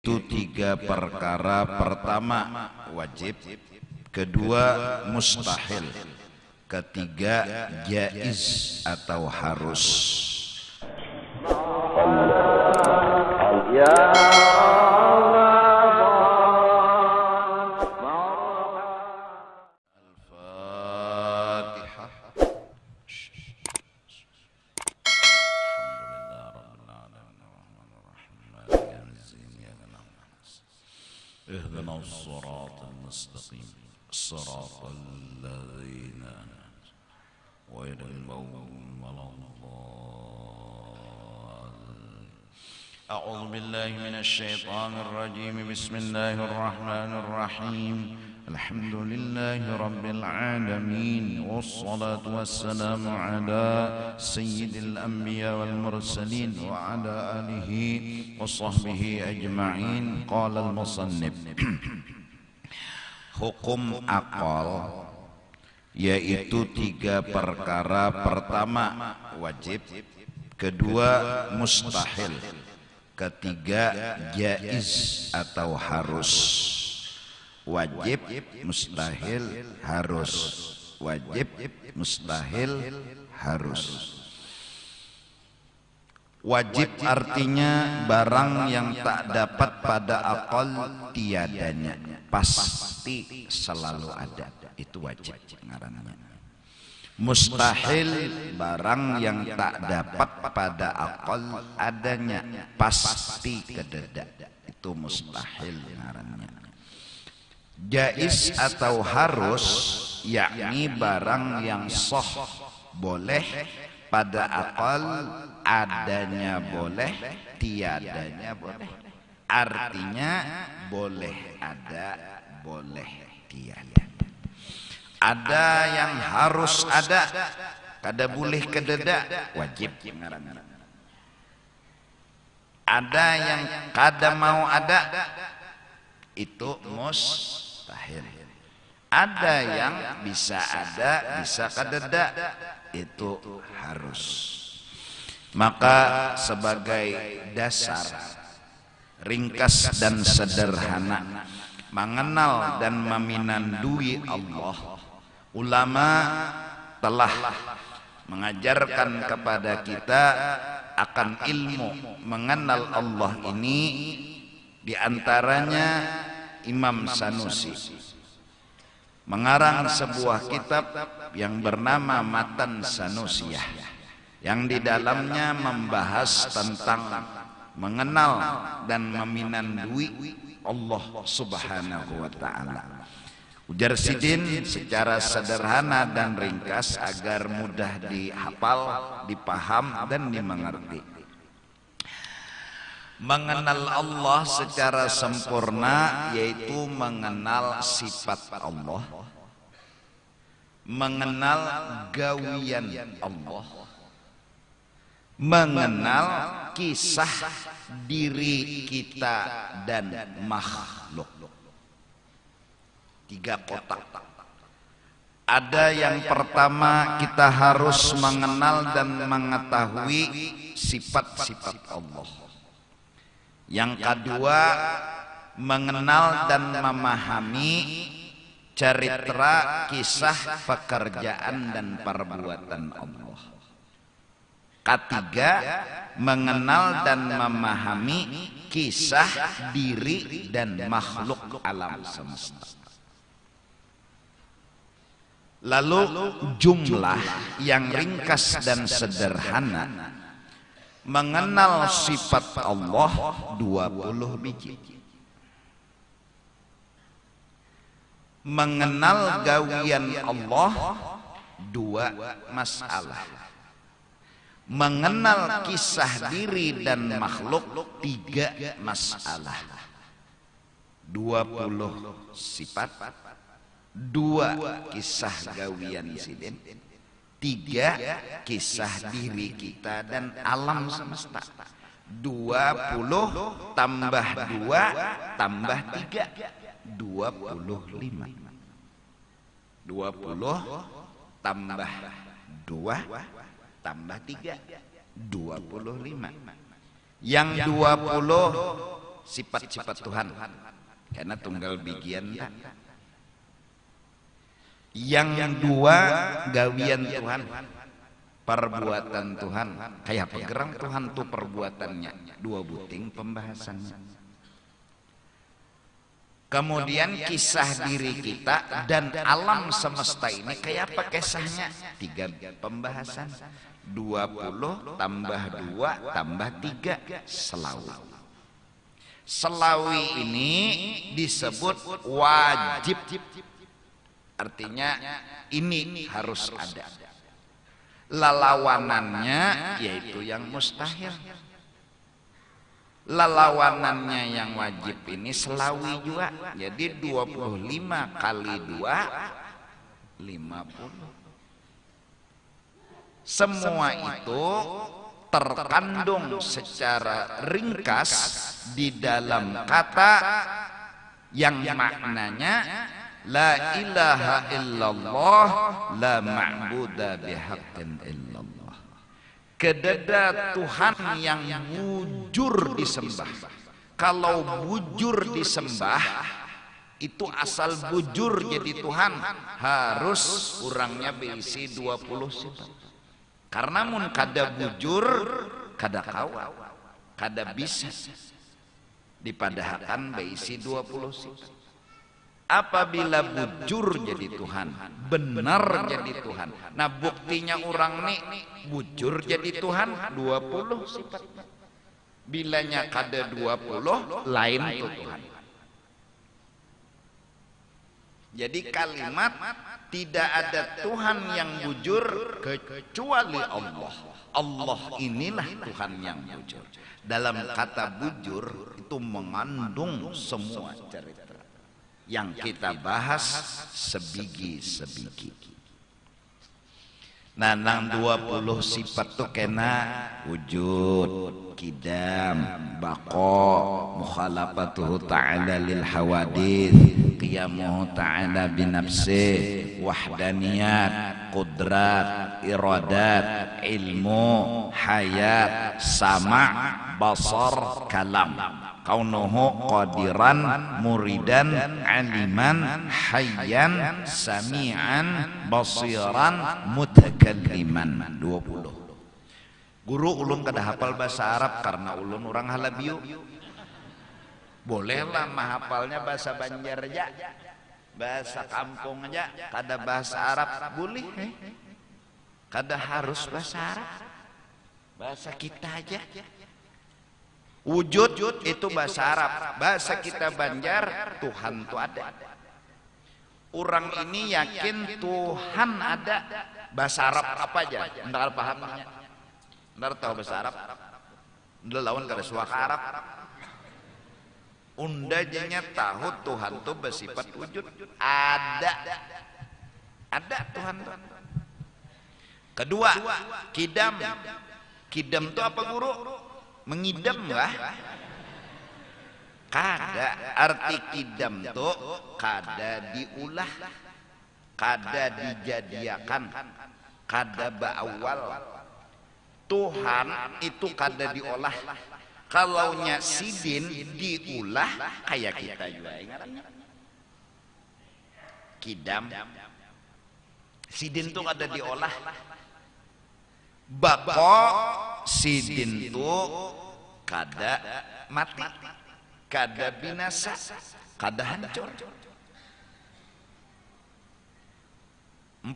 yaitu 3 perkara. Pertama wajib, kedua mustahil, ketiga jaiz atau harus. Ya اهدنا الصراط المستقيم صراط الذين غير المغضوب عليهم أعوذ بالله من الشيطان الرجيم بسم الله الرحمن الرحيم الحمد لله رب العالمين والصلاة والسلام على سيد الأنبياء والمرسلين وعلى آله وصحبه أجمعين. قال المصنف hukum akal yaitu 3 perkara. Pertama wajib, kedua mustahil, ketiga jaiz atau harus. Wajib, mustahil, harus. Wajib, mustahil, harus. Wajib artinya barang yang tak dapat pada akal tiadanya, pasti selalu ada, itu wajib ngarannya. Mustahil barang yang tak dapat pada akal adanya, pasti kededa, itu mustahil ngarannya. Jaiz atau harus yakni barang yang sah, boleh pada akal, adanya boleh, tiadanya boleh. Artinya boleh ada, boleh tiada. Ada yang harus ada, kada boleh kededa, wajib ngaranna. Ada yang kada mau ada, itu mustahil. Ada yang bisa ada, bisa kadeda, itu harus. Maka sebagai dasar ringkas dan sederhana mengenal dan meminandui Allah, ulama telah mengajarkan kepada kita akan ilmu mengenal Allah ini. Di antaranya Imam Sanusi mengarang sebuah kitab yang bernama Matan Sanusiyah, yang di dalamnya membahas tentang mengenal dan meminandui Allah Subhanahu wa ta'ala. Ujar Sidin secara sederhana dan ringkas agar mudah dihafal, dipaham dan dimengerti. Mengenal Allah secara sempurna yaitu mengenal sifat Allah, mengenal gawian Allah, mengenal kisah diri kita dan makhluk. 3 kotak. Ada yang pertama, kita harus mengenal dan mengetahui sifat-sifat Allah. Yang kedua, mengenal dan memahami cerita, kisah, pekerjaan dan perbuatan Allah. Ketiga, mengenal dan memahami kisah diri dan makhluk alam semesta. Lalu jumlah yang ringkas dan sederhana mengenal sifat Allah 20 biji. Mengenal gawian Allah 2 masalah. Mengenal kisah diri dan makhluk 3 masalah. 20 sifat, 2 kisah gawian sidin, 3 kisah diri kita dan alam semesta. 20 tambah 2 tambah 3, 25. 20 tambah 2 tambah 3, 25. Yang 20 sifat-sifat Tuhan karena tunggal bigian. Yang dua gawian Tuhan, perbuatan Tuhan. Kayak pegerang Tuhan tuh perbuatannya, dua buting pembahasannya. Kemudian kisah diri kita dan alam semesta ini kayak apa kisahnya? 3 pembahasan. 20 tambah 2 tambah 3 selawi. Selawi ini disebut wajib. Artinya ini harus ada. Lalawanannya yaitu yang mustahil. Lalawanannya yang wajib ini selawi juga. Jadi 25 kali 2 50. Semua itu terkandung secara ringkas di dalam kata yang maknanya la ilaha illallah la ma'buda bihaqqin illallah. Kedada Tuhan yang bujur disembah. Kalau bujur disembah itu asal bujur jadi Tuhan harus orangnya berisi 20 sifat. Karena mun kada bujur kada kawa, kada bisa dipadahkan berisi 20 sifat. Apabila bujur jadi Tuhan, benar jadi Tuhan. Nah buktinya orang nih bujur jadi Tuhan 20 sifat. Bilanya kada 20 lain tuh Tuhan. Jadi kalimat tidak ada Tuhan yang bujur kecuali Allah. Allah inilah Tuhan yang bujur. Dalam kata bujur itu mengandung semua cerita yang kita bahas sebigi-sebigi. Nah, nang 20 sifat tuh kena wujud, kidam, baqo, mukhalafatuhu ta'ala lil hawadith, qiyamuhu ta'ala binafsih, wahdaniyat, qudrat, iradat, ilmu, hayat, sama', basar, kalam. Kaunuhu qadiran muridan aliman hayyan sami'an basiran mutakalliman. 20. Guru ulun kada hafal bahasa Arab karena ulun orang Halabiu. Bolehlah mahafalnya bahasa Banjar aja, bahasa kampung aja, kada bahasa Arab boleh. Kada harus bahasa Arab, bahasa kita aja. Wujud itu bahasa Arab, bahasa kita Banjar Tuhan itu ada. Orang ini yakin Tuhan ada. Bahasa Arab apa aja? Ntar pahamnya. Ntar tahu bahasa Arab. Ntar lawan kada suaka Arab. Undajanya tahu Tuhan itu bersifat wujud. Ada Tuhan itu. Kedua, kidam. Kidam itu apa guru? Mengidam lah. Kada arti kidam tuh kada diulah, kada dijadiakan, kada berawal. Tuhan itu kada diolah. Kalaunya sidin diulah kayak kita juga ingatnya. Kidam sidin tuh kada diolah. Bako sidin tu kada mati, kada binasa, kada hancur. 4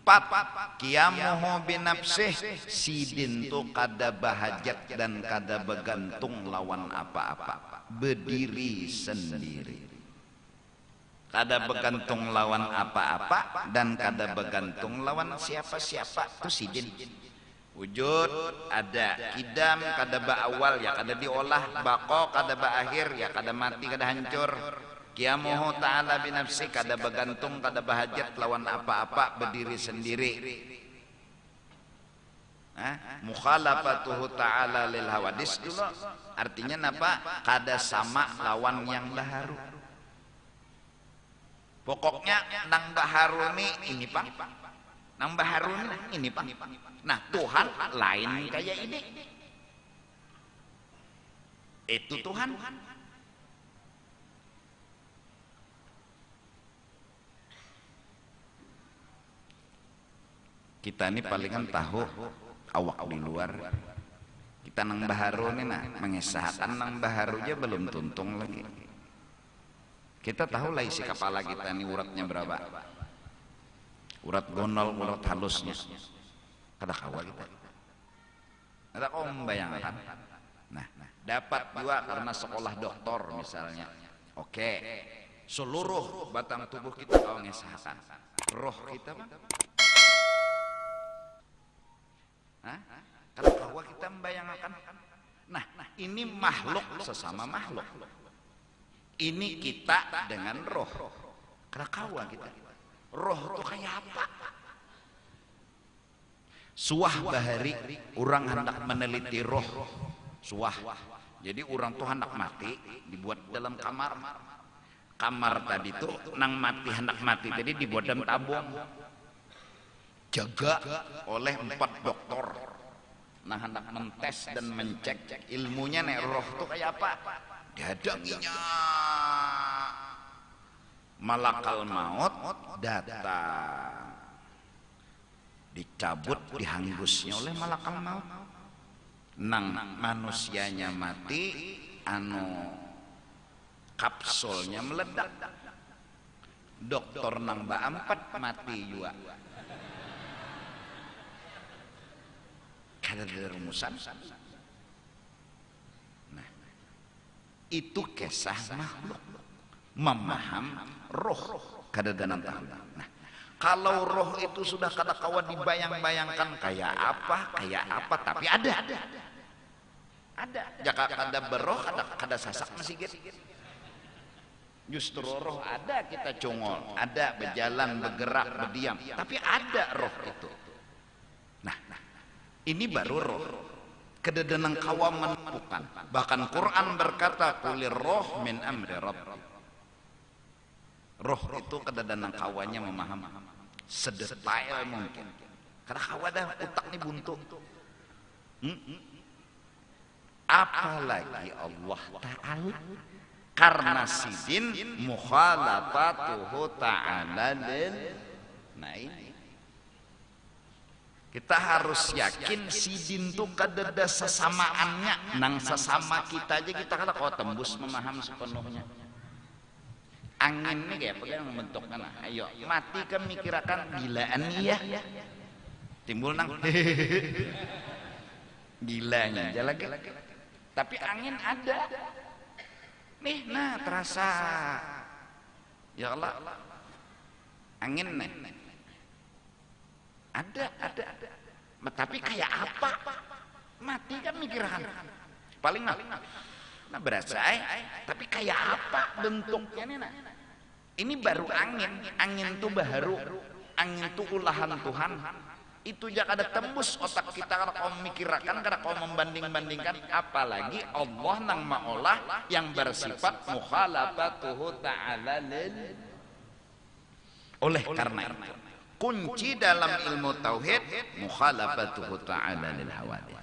qiyamuhu binafsih, sidin tu kada bahajat dan kada bergantung lawan apa-apa, berdiri sendiri. Kada bergantung lawan apa-apa dan kada bergantung lawan siapa-siapa, tu sidin. Wujud ada, kidam kada ba'awal ya kada diolah, baqo kada ba'akhir ya kada mati kada hancur, qiyamuhu ta'ala binafsi kada bergantung kada bahajat lawan apa-apa, berdiri sendiri. Mukhalafatuhu ta'ala lil hawadis dulu artinya apa? Kada sama lawan yang baharu. Pokoknya nang baharu ini pak, nang baharu ini pak. Nah Tuhan lain kayak ini. Itu Tuhan. Kita ini palingan tahu awak di luar. Kita nang baharu nih nah, mengesahkan nang baharu aja belum tuntung lagi. Kita tahu lah isi kepala kita ini uratnya berapa. Urat gondol, urat halusnya. Kada kawa kita. Ada kau membayangkan. Nah, dapat juga karena sekolah doktor misalnya. Oke, seluruh batang tubuh kita kau ngesahkan. Roh kita bang. Kalau bahwa kita membayangkan, nah ini makhluk sesama makhluk. Ini kita dengan roh. Karena kita. Roh itu kayak apa? Suah bahari, orang hendak meneliti roh. Suah. Jadi orang tuh hendak mati, dibuat dalam kamar. Kamar tadi tuh nang mati hendak mati tadi dibuat dalam tabung. Jaga oleh 4 dokter. Nah hendak mentes dan mencek ilmunya nek roh tuh kayak apa? Dihadanginya malakal maut datang, dicabut dihanggusnya oleh malakal maut. Nang manusianya mati, kapsulnya meledak. Dokter nang ba-4 mati juga. Kada ada rumusan. Nah, itu kisah makhluk memaham roh kada ada tahu. Nah, kalau roh itu sudah kada kawan dibayang-bayangkan kayak apa, tapi ada. Jika kada beroh, kada sasak masih gitu. Justru roh ada, kita congol, ada berjalan, bergerak, berdiam, tapi ada roh itu. Nah, ini baru roh. Kededenang kawam menemukan. Bahkan Quran berkata, kulir roh min amri rabbi. Roh itu kededenang kawannya memahami sedetail mungkin. Karena kawadah utak ini buntu. Apalagi Allah Ta'ala. Karena sidin mukhalafatuhu ta'ala lil. Nah ini. Kita harus yakin sidin itu kadada sesamaannya. Nang sesama kita aja kita kata kau tembus memaham sepenuhnya. Angin ini kayak apa yang membentukkan? Ayo mati kan mikirakan gilaan iya. Timbul nang gilanya aja lagi. Tapi angin ada. Nih nah terasa. Ya Allah. Angin nih. Ada. Tapi kayak apa? Mati kan mikiran. Paling nah berasa tapi kayak apa bentuknya nih nah. Ini baru angin. Angin tuh baru. Angin tuh ulahan Tuhan. Itu jangan ada tembus otak kita kalau kau memikirkan, kalau kau membanding-bandingkan, apalagi Allah nang ma'olah yang bersifat mukhalafatuhu ta'ala lil. Oleh karena itu kunci dalam ilmu tauhid mukhalafatuhu ta'ala lil hawadith.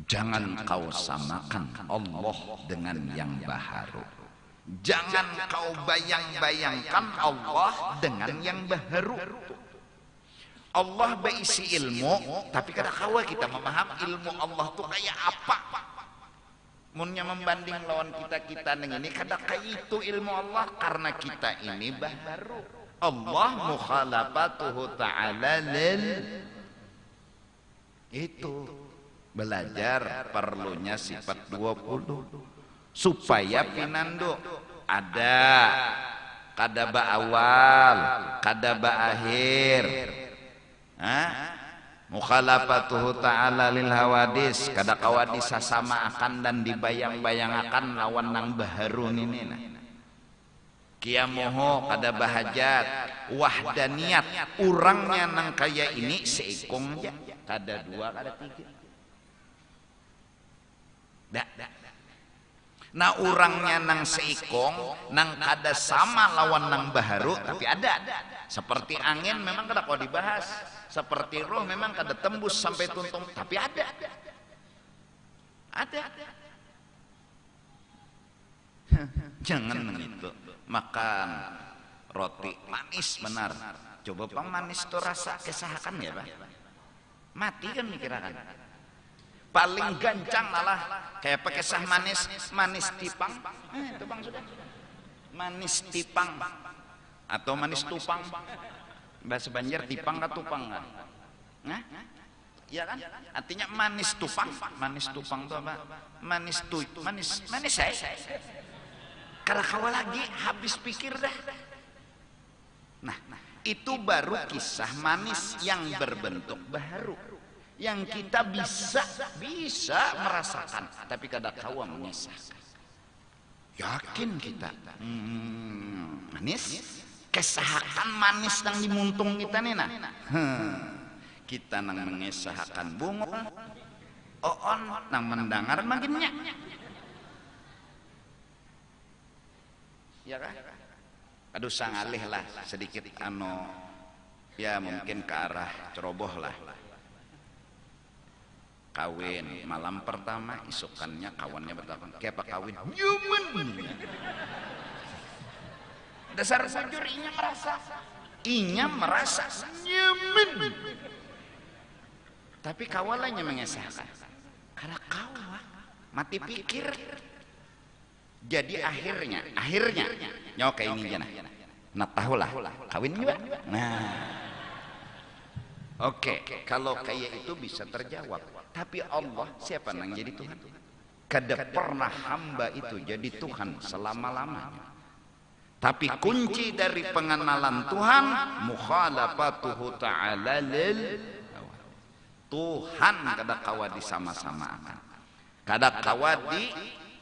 Jangan kau samakan Allah dengan yang baharu. Jangan kau bayang-bayangkan Allah dengan yang baharu. Allah berisi ilmu, tapi kada kawa kita memaham ilmu Allah tuh kayak apa. Munnya membanding lawan kita neng ini kada kayak itu ilmu Allah karena kita ini baharu. Allah mukhalafatuhu ta'ala lil. Itu belajar perlunya sifat 20 supaya pinando ada kada ba awal, kada ba akhir. Mukhalafatuhu ta'ala lil hawadis, kada kawadis sama akan dan dibayang-bayang akan lawan nang baharu ini nah. Kiamoho kada bahajat, wahdaniyat urangnya nang kaya ini seikong aja, kada 2 kada 3. Nah urangnya nang seikong nang kada sama lawan nang baharu tapi ada. Seperti angin memang kada kau dibahas. Seperti roh memang kada tembus sampai tuntung tapi ada. Jangan begitu. Makan roti manis benar Coba pang manis tuh rasa kesahakan ya Pak. Mati kan mikirakan. Paling gancang malah kayak pakai sah manis, manis tipang. Itu Bang sudah. Manis tipang atau manis tupang. Bahasa Banjar tipang atau tupang kan? Nah, iya kan? Artinya manis tupang. Manis tupang itu apa? Manis saya. Karena kau lagi habis pikir dah. Nah, itu baru kisah manis yang berbentuk baharu. Yang kita bisa merasakan, tapi kadang kau mengesahkan. Yakin kita manis, kesahakan manis yang dimuntung kita nih nah. Kita nang mengesahkan bunga, oon nang mendengar makinnya. Ya kan? Aduh sangalih lah sedikit ya mungkin ke arah ceroboh lah. Kawin malam pertama isukannya kawannya bertakon kayak apa kawin nyaman dasar bujur inya merasa nyaman tapi kawalannya mengesahkan karena kawa mati pikir jadi akhirnya nyawa kayak ini jana nah tahulah kawin juga Oke, kalau kayak itu bisa terjawab. Tapi Allah siapa yang jadi Tuhan? Kada pernah hamba itu jadi Tuhan selama-lamanya. Tapi kunci dari pengenalan Tuhan mukhalafatuhu ta'ala lil Tuhan kada kawa disama-samakan. Kada kawa di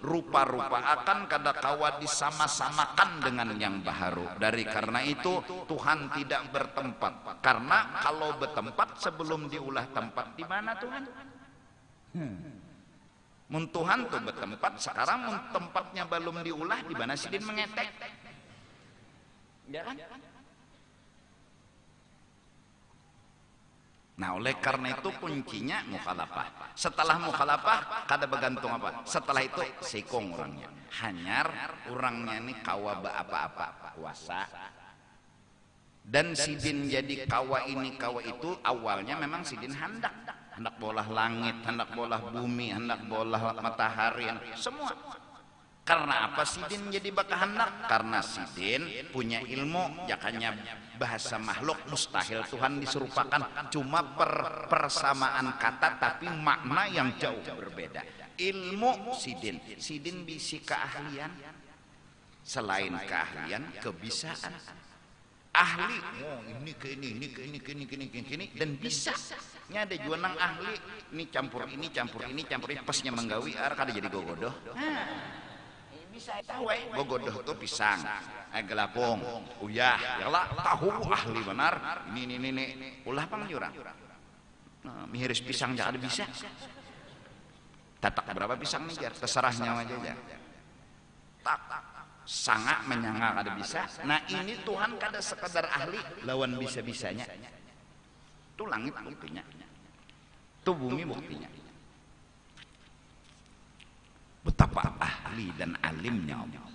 rupa-rupa akan kada kawa disama-samakan dengan yang baharu. Dari karena itu Tuhan tidak bertempat. Karena kalau bertempat sebelum diulah tempat di mana Tuhan? Mun Tuhan tuh bertempat sekarang mun tempatnya belum diulah di mana sidin mengetek. Ya kan? Nah oleh karena itu kuncinya mukhalafah. Setelah mukhalafah kada bergantung apa? Setelah itu sekong orangnya. Hanyar orangnya ini kawa apa-apa kuasa. Dan sidin jadi kawa ini kawa itu awalnya memang sidin hendak bolah langit, hendak bolah bumi, hendak bolah matahari, semua. Karena apa sidin jadi bakahandak? Karena sidin punya ilmu, jakanya bahasa makhluk mustahil Tuhan diserupakan, cuma persamaan kata tapi makna yang jauh berbeda. Ilmu sidin bisi keahlian, selain keahlian kebisaan. Ahli, ini ke ini dan bisa. Nya ada jualan ahli, ini campur ini, pasnya menggawi ar kada jadi gogodoh. Bisa tahu gogodoh tuh pisang, gelapung, uyah, ya lah tahu ahli benar. Ini ulah pang jurang. Mihiris pisang jangan bisa. Tatak berapa pisang nih jar, terserahnya aja ya. Tak sangat menyangka kada bisa. Nah ini Tuhan kada sekadar ahli, lawan bisa-bisanya. Itu langit buktinya, itu bumi buktinya. Betapa ahli dan alimnya Allah,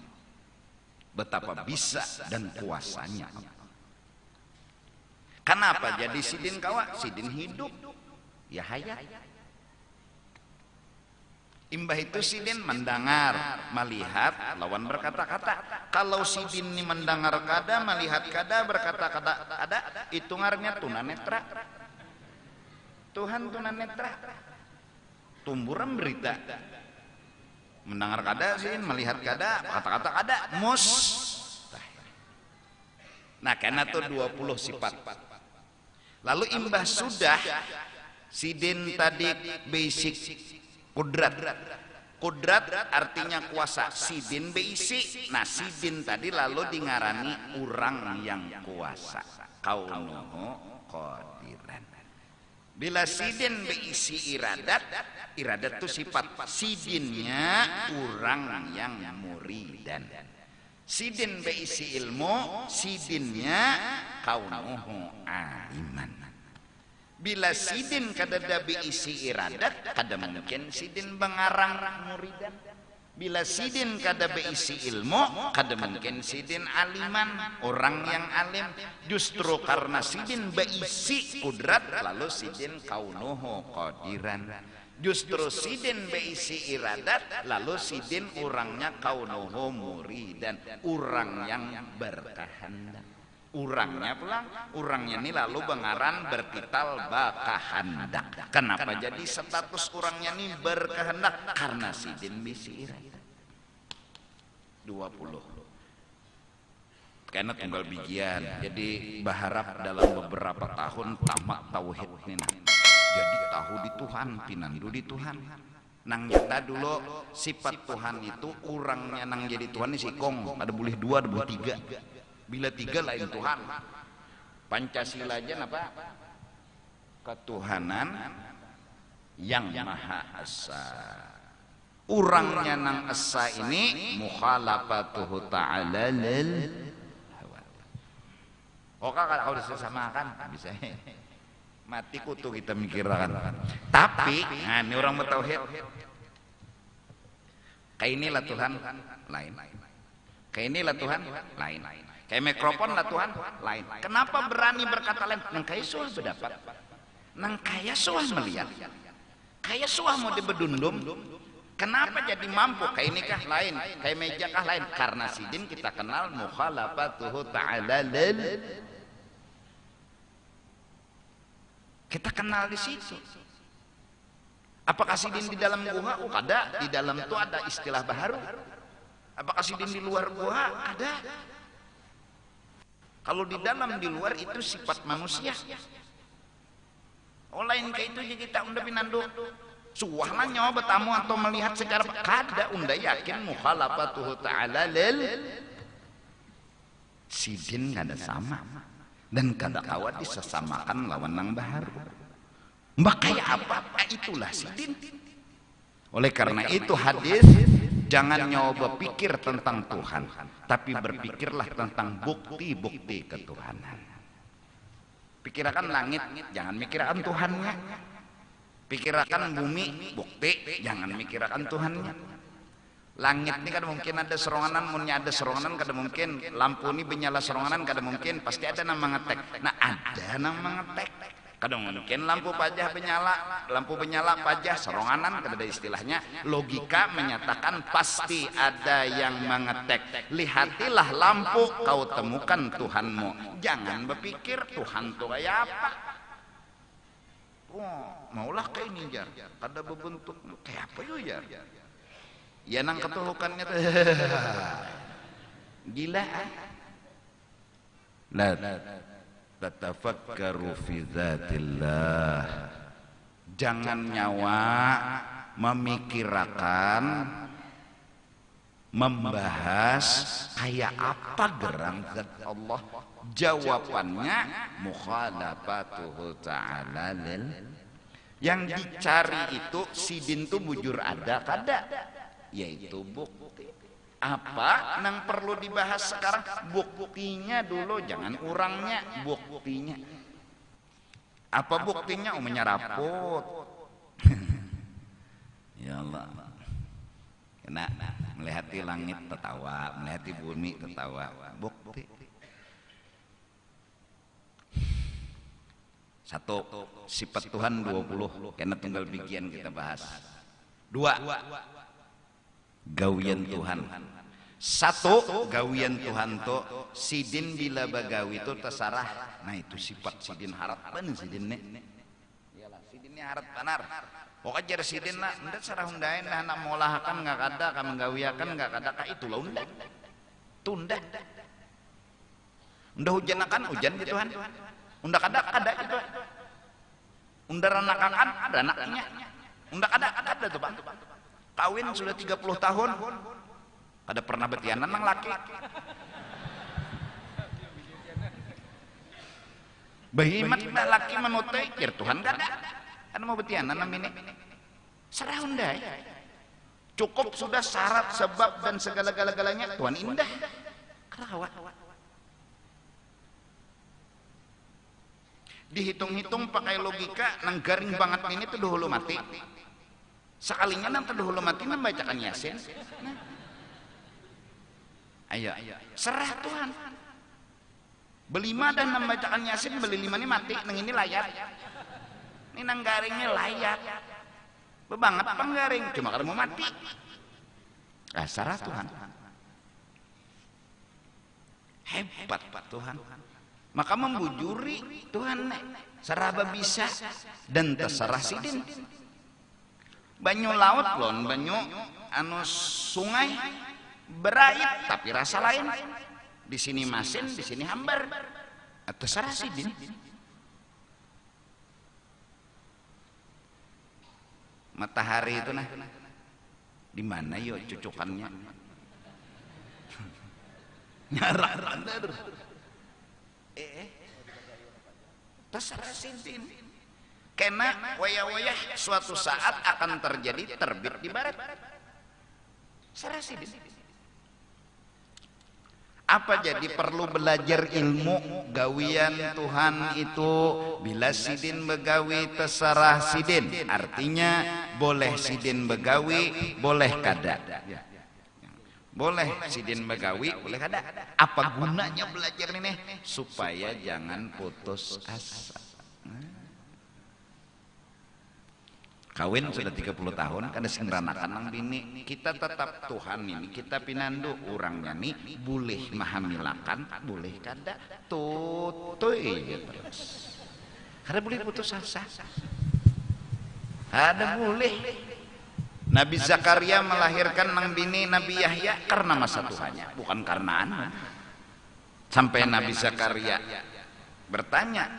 betapa bisa dan kuasanya Allah. Kenapa jadi sidin kawa? Sidin hidup ya hayat. Imbah itu sidin mendengar, melihat, lawan berkata-kata. Kalau sidin ini mendengar kada, melihat kada, berkata-kata ada, itu ngarnya tunanetra. Tuhan tunanetra. Tumburan berita. Mendengar kada sidin, melihat kada, kata-kata kada, mus. Nah karena itu 20 sifat. Lalu imbah sudah sidin tadi basic kudrat artinya kuasa, sidin beisi. Nah sidin tadi lalu dingarani orang yang kuasa, kaunuhu qadiran. Bila sidin beisi iradat itu sifat, sidinnya orang yang muridan. Sidin beisi ilmu, sidinnya kaunuhu aliman. Bila sidin kada beisi iradat, kada mungkin sidin bengarang muridan. Bila sidin kada beisi ilmu, kada mungkin sidin aliman, orang yang alim. Justru karena sidin beisi kudrat, lalu sidin kaunuhu qadiran. Justru sidin beisi iradat, lalu sidin orangnya kaunuhu muridan, orang yang berkehendak. Urangnya pulang, urangnya ini lalu bengaran bertital bakahandak. Kenapa jadi status urangnya ini berkehendak? Karena sidin bisi iradat 20. Karena tunggal bijian. Jadi berharap dalam beberapa tahun tamat tauhid ini. Jadi tahu di Tuhan, pinandu di Tuhan. Nang nyata dulu sifat Tuhan itu urangnya nang jadi Tuhan ini sikong. Ada boleh 2, ada boleh 3. Bila 3 lain Tuhan. Pancasila aja apa? Ketuhanan yang Maha Esa. Urangnya nang esa ini mukhalafatuhu ta'ala lil hawa. Oke kalau disamakan bisa. Mati kutu kita mikirkan. Tapi nah ini orang bertauhid. Kayak inilah Tuhan lain. Kayak inilah Tuhan lain. Kayak mikrofon lah Tuhan lain. Kenapa berani berkata lain? Nang kaya suah berdapat. Nang kaya suah melihat. Kaya suah mau dibedundum. Kenapa jadi mampu? Kayak ini kah lain? Kayak meja kah lain? Karena sidin kita kenal mukhalafatuhu ta'ala lil. Kita kenal di situ. Apakah sidin di dalam gua? Oh, ada. Di dalam itu ada istilah baharu. Apakah sidin di luar gua? Ada. Kalau di dalam di luar itu sifat manusia. Oh lain kayak itu aja kita unda pinandu. Suahlah nyawa bertamu atau melihat secara kada unda yakin mukhalafatuhu ta'ala lil. Sidin kada sama dan kada kawat disesamakan lawan nang baharu. Mbak kayak apa? Itulah sidin. Oleh karena itu hadis jangan nyoba pikir tentang Tuhan, tapi berpikirlah tentang bukti-bukti ketuhanan. Pikirkan langit, jangan mikirkan Tuhannya. Pikirkan bumi, bukti, jangan mikirkan Tuhannya. Langit ini kan mungkin ada seronganan, munnya ada seronganan, kada mungkin. Lampu ini menyala seronganan, kada mungkin. Pasti ada nama ngetek. Nah ada nama ngetek. Kadang mungkin lampu penyala pajah seronganan, kada ada istilahnya. Logika menyatakan pasti ada yang mengetek. Lihatilah lampu, kau temukan Tuhanmu. Jangan berpikir Tuhan tuh kayak apa. Oh, maulah kayak ini jar. Kada berbentuk kayak apa yo jar. Ya nang ketulukannya tuh. Gila. Nah. Tatafakkaru fi dzatillah. Jangan nyawa memikirkan membahas kayak apa gerang zat Allah. Jawabannya mukhalafatuhu ta'ala lil. Yang dicari itu sidin tuh bujur ada kada, yaitu bukti. Apa nang perlu dibahas sekarang? Buktinya dulu, jangan urangnya, buktinya. Apa buktinya? Menyeraput. Ya Allah. Kena melihati langit tertawa, melihati bumi tertawa. Bukti. Satu, sifat Tuhan 20, karena tinggal bikian kita bahas. 2, gawian Tuhan. 1, gawian Tuhan tuh sidin bila bagawi itu terserah. Nah itu sifat sidin harapan sidin nih. Iyalah sidin ini harap benar. Pokoknya jadi sidin lah, ndak sarah undain lah nak molahakan nggak kada, kamu gawiakan nggak kada, kah itulah unda. Tunda. Unda hujanakan hujan di Tuhan. Unda kada gitu. Unda ranakan ada anaknya. Unda kada tuh Pak. Kawin sudah 30 tahun. Kada pernah betianan nang laki. Bahimat dah laki menutai kir Tuhan kada. Kan mau betianan nang ini. Serah undai. Cukup sudah syarat sebab dan segala-galanya Tuhan indah. Kerawat. Dihitung-hitung pakai logika nang garing banget ini tuh dahulu mati. Sekalinya nang terdahulu mati membacakan Yasin. Nah. Ayo, serah Tuhan. Belima dan membacakan Yasin, beli lima ini mati, nang ini layak. Ini nang garingnya layak. Bebanget penggaring, cuma kalau mau mati. Serah Tuhan. Hebat Tuhan. Maka membujuri Tuhan seraba bisa dan terserah sidin. Banyu laut lon, banyu anu sungai berait tapi rasa lain. Di sini masin, di sini hambar. Terserah sidin. Matahari itu nah, di mana yuk cucukannya? Nyarak terserah sidin. Karena wayah-wayah suatu saat akan terjadi terbit di barat. Serah sidin. Apa jadi perlu belajar ilmu gawian Tuhan itu bila sidin begawi terserah sidin, artinya boleh sidin begawi boleh kada, boleh sidin begawi boleh kada. Apa gunanya belajar ini? Supaya jangan putus asa. Kawin sudah 30 tahun kada singranakan nang bini, kita tetap Tuhan ini kita pinandu orangnya nih boleh mahamilakan boleh kada tutuy terus kada boleh putus asa, ada boleh. Nabi Zakaria melahirkan nang bini Nabi Yahya karena masa Tuhannya, bukan karena anak. Sampai Nabi Zakaria bertanya,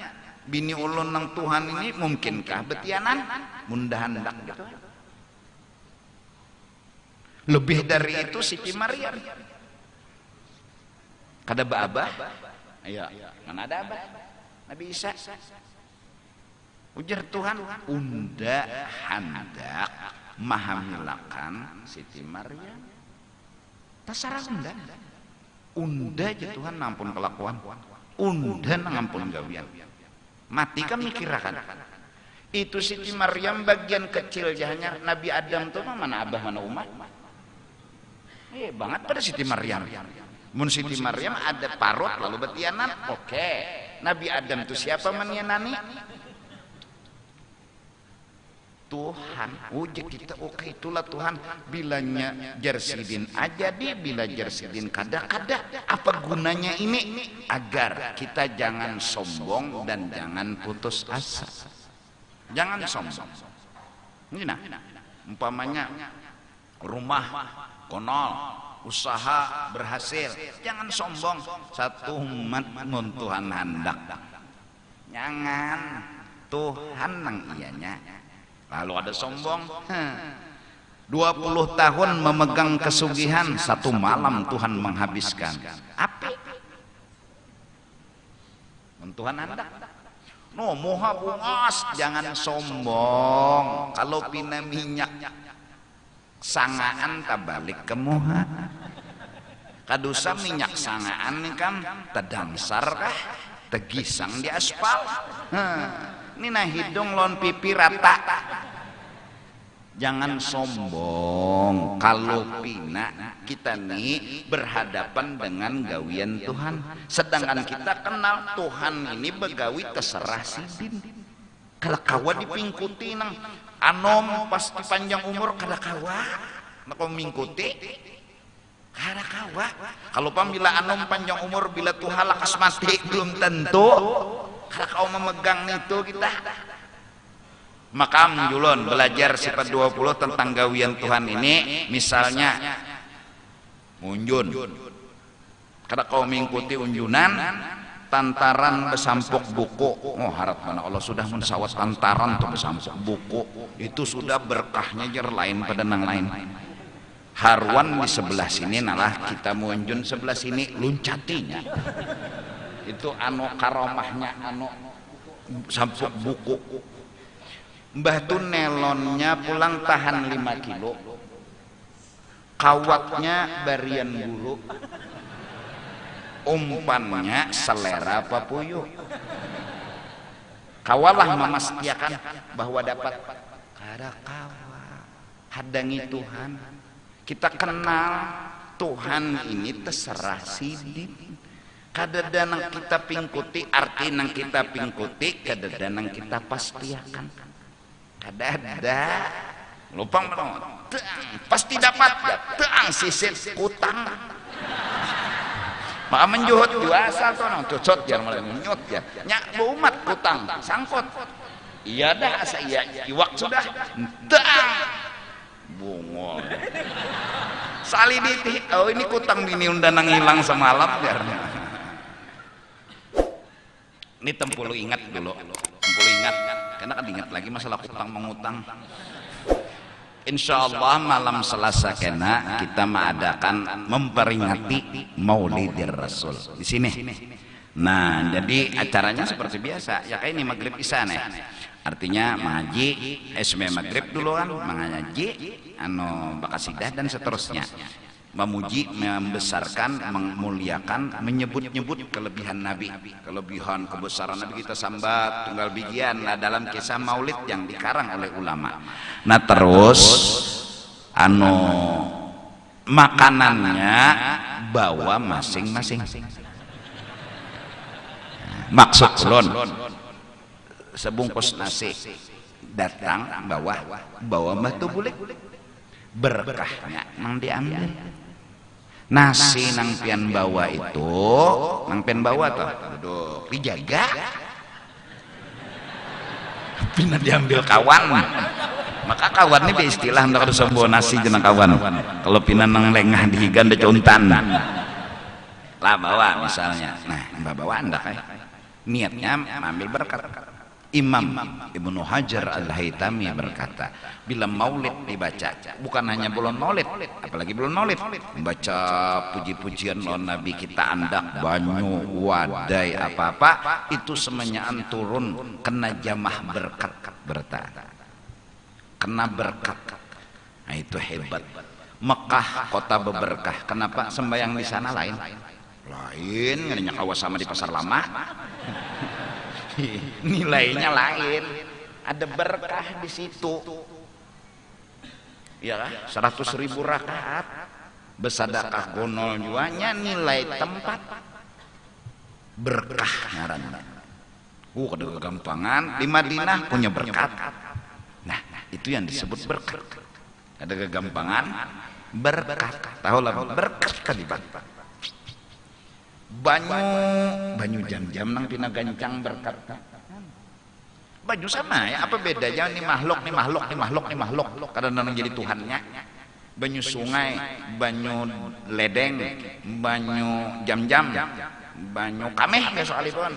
bini ulun nang Tuhan ini mungkinkah betianan? Munda hendak gitu. Lebih dari itu Siti Maryam kada abah. Ayo, mana ada abah? Nabi Isa. Ujar Tuhan, unda hendak mahamilakan Siti Maryam. Terserah unda aja Tuhan nampun kelakuan. Unda ngampun gawian. Mati kan mikirakan. Itu Siti Maryam bagian kecil jahanya. Nabi Adam tuh mana abah mana umat. Banget pada Siti Maryam. Mun Siti Maryam ada parut lalu betianan, oke. Nabi Adam tuh siapa menyenani? Tuhan. Ujek kita oke itulah Tuhan. Bilanya jarsidin aja di, bila jarsidin kada-kada. Apa gunanya ini? Agar kita jangan sombong dan jangan putus asa. Jangan sombong. Ini nah, umpamanya rumah konol, usaha berhasil, jangan sombong. Satu umat mun Tuhan hendak, jangan Tuhan nang ianya. Lalu ada sombong, 20 tahun memegang kesugihan, satu malam Tuhan menghabiskan. Apa? Mun Tuhan hendak. No, moha bungas, jangan sombong. Kalau pina minyak sangaan tabalik ke moha. Kadusa minyak sangaan ini kan tedangsar kah? Tegisang di aspal. Ini nah hidung lon pipi rata. Jangan sombong. Kalau pina kita nih berhadapan dengan gawian Tuhan, sedangkan kita kenal Tuhan ini begawi terserah sidin. Kalau kawa dipingkuti nang anom pasti panjang umur kada kawa, nak mingkuti kada kawa. Kalau pambila anom panjang umur bila Tuhan lakas mati belum tentu. Kada kau memegang itu kita. Maka menjulun belajar sifat 20 tentang gawian Tuhan ini, misalnya unjun. Kada kau mengikuti unjunan tantaran besampuk buku. Oh harap mana Allah sudah mensawat tantaran tuh besampuk buku. Itu sudah berkahnya jer lain pada nang lain. Harwan di sebelah sini nalah kita munjun sebelah sini luncatinya. Itu anu karomahnya anu sampuk buku. Mbah tuh nelonnya pulang tahan 5 kilo, kawatnya barian bulu, umpannya selera papuyuh. Kawalah memastikan bahwa dapat kada kawa. hadangi Tuhan. Kita kenal Tuhan ini terserah sidin. Kadang-kadang kita pingkuti arti nang kita pingkuti, kadang-kadang kita pastiakan. Kadang-kadang lupa pasti dapat ya, teang sisit utang. Maka menjuhut juga asal tuh nang cocot ya malah nyut ya. Nyak umat utang sangkut. Iya dah asa iya iwak sudah teang bungol. Saliditi, oh ini kutang bini undanang hilang semalam biarnya. Ini tempulu ingat dulu, tempulu ingat, karena kan ingat lagi masalah kutang mengutang. Insya Allah malam Selasa kena kita mengadakan memperingati Maulidir Rasul di sini. Nah, jadi acaranya seperti biasa, ya kayak ini maghrib isya nih. Artinya mengaji, esme maghrib dulu kan, mengaji, bakasidah dan seterusnya. Memuji, membesarkan, memuliakan, menyebut-nyebut kelebihan Nabi, kelebihan kebesaran Nabi kita sambat tunggal bijian lah dalam kisah Maulid yang dikarang oleh ulama. Nah terus, makanannya bawa masing-masing. Maksud ulun, sebungkus nasi datang bawa batu bulik, berkahnya nang diambil. Nasi nang pian bawa itu, nang pian bawa tuh, duduk dijaga, pina diambil kawan. Maka kawan ini beristilah untuk ada sebuah nasi jenang kawan. Kalau pina nang lengah dihigan de contan, lah bawa misalnya. Nah, bawa anda kayak niatnya ambil berkat. Imam Ibnu Hajar Al-Haytami berkata, bila maulid dibaca, bukan hanya bulan maulid, apalagi bulan maulid, membaca puji-pujian lawan Nabi kita andak banyu wadai apa-apa, itu semuanya turun kena jamah berkat berta, kena berkat. Nah itu hebat. Mekah kota beberkah. Kenapa sembahyang di sana lain? Lain, nggak kawas sama di pasar lama. Nilainya lain, ada berkah di situ. Ya, 100.000 rakaat bersedekah gonol juanya nilai tempat berkah ngaranna. Kada kegampangan di Madinah punya berkat. Nah, itu yang disebut berkat. Ada kegampangan berkat. Tahu lah berkat kalibat. Banyu jam-jam nang pina gancang berkat. Banyu sama ya, apa bedanya ini makhluk kadang-kadang jadi Tuhannya. Banyu sungai, banyu ledeng, banyu jam-jam, banyu kameh ya soalipun.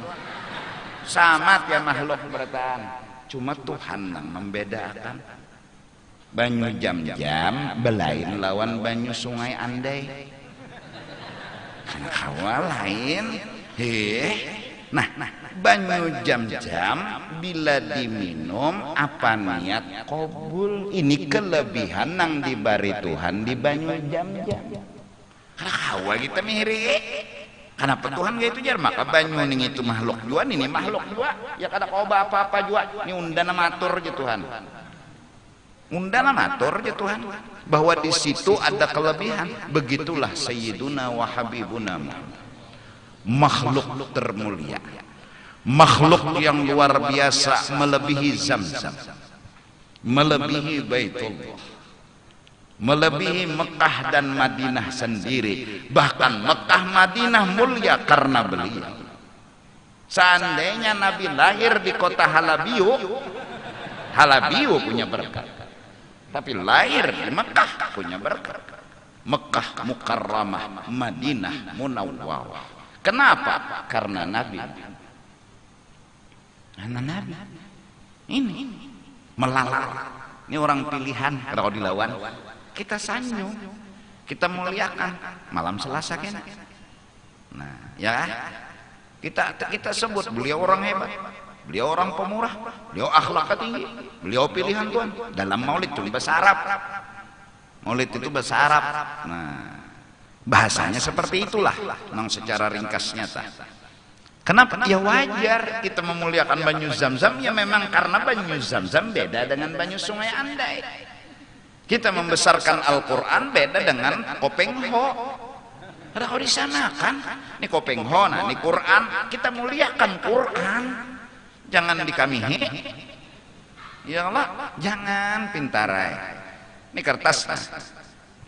Sama ya makhluk beratan. Cuma Tuhan yang membedakan. Banyu jam-jam belain lawan banyu sungai andai. Awal lain, nah banyu jam-jam bila diminum apa niat kabul. Ini kelebihan nang dibari Tuhan di banyu jam-jam. Kawa kita mihri. Kenapa Tuhan gak itu jar? Maka banyu ning itu makhluk jua, ini makhluk jua. Ya kada kau apa-apa jua. Ini undana matur je Tuhan. Undana matur je Tuhan. Bahwa di situ ada kelebihan. Begitulah Sayyiduna wa Habibuna Muhammad, makhluk termulia, makhluk yang luar biasa, melebihi Zamzam, melebihi Baitullah, melebihi Mekah dan Madinah sendiri. Bahkan Mekah Madinah mulia karena beliau. Seandainya Nabi lahir di kota Halabiu, Halabiu punya berkat. Tapi lahir di Mekah punya berkat. Mekah Mukarramah, Madinah Munawwarah. Kenapa? Karena Nabi. Karena Nabi. Ini melalar. Ini orang pilihan kalau dilawan. Kita sanyu, kita muliakan malam Selasa kena. Nah, ya kita sebut beliau orang hebat. Beliau orang pemurah, beliau akhlaknya tinggi, beliau pilihan Tuhan. Dalam maulid itu bahasa Arab. Maulid itu bahasa Arab. Nah, bahasanya seperti itulah. Nang secara ringkasnya Kenapa? Ya wajar kita memuliakan banyu Zamzam, ya memang karena banyu Zamzam beda dengan banyu sungai andai. Kita membesarkan Al-Quran beda dengan Kopeng Ho. Ada kau di sana kan? Ini Kopeng Ho, nah ini Quran. Kita muliakan Quran. Jangan dikamihi. Ya Allah, jangan pintarai. Ini kertas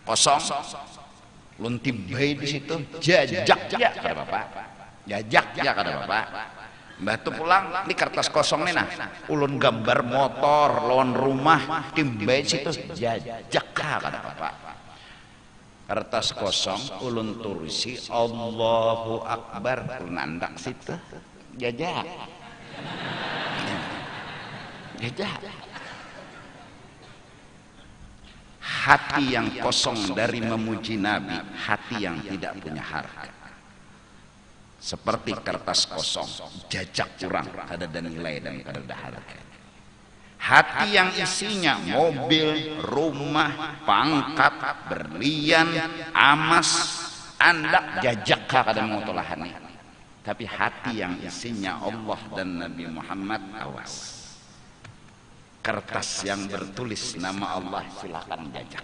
kosong. Luntib bayi di situ. Jajak ya kata Bapak. Jajak ya kata Bapak. Batu pulang, ini kertas kosong nih nah. Ulun gambar motor, lawan rumah, timbai situ jajak kata Bapak. Kertas kosong, ulun turusi Allahu Akbar, ulun andak situ jajak. Jajak. Hati yang kosong dari memuji Nabi, hati yang tidak punya harga. Seperti kertas kosong, jajak kurang, kada ada nilai dan kada ada harga. Hati yang isinya mobil, rumah, pangkat, berlian, amas, andak jajak kada mau tolahani. Tapi hati yang isinya Allah dan Nabi Muhammad, awas. Kertas yang bertulis nama Allah silakan jajak.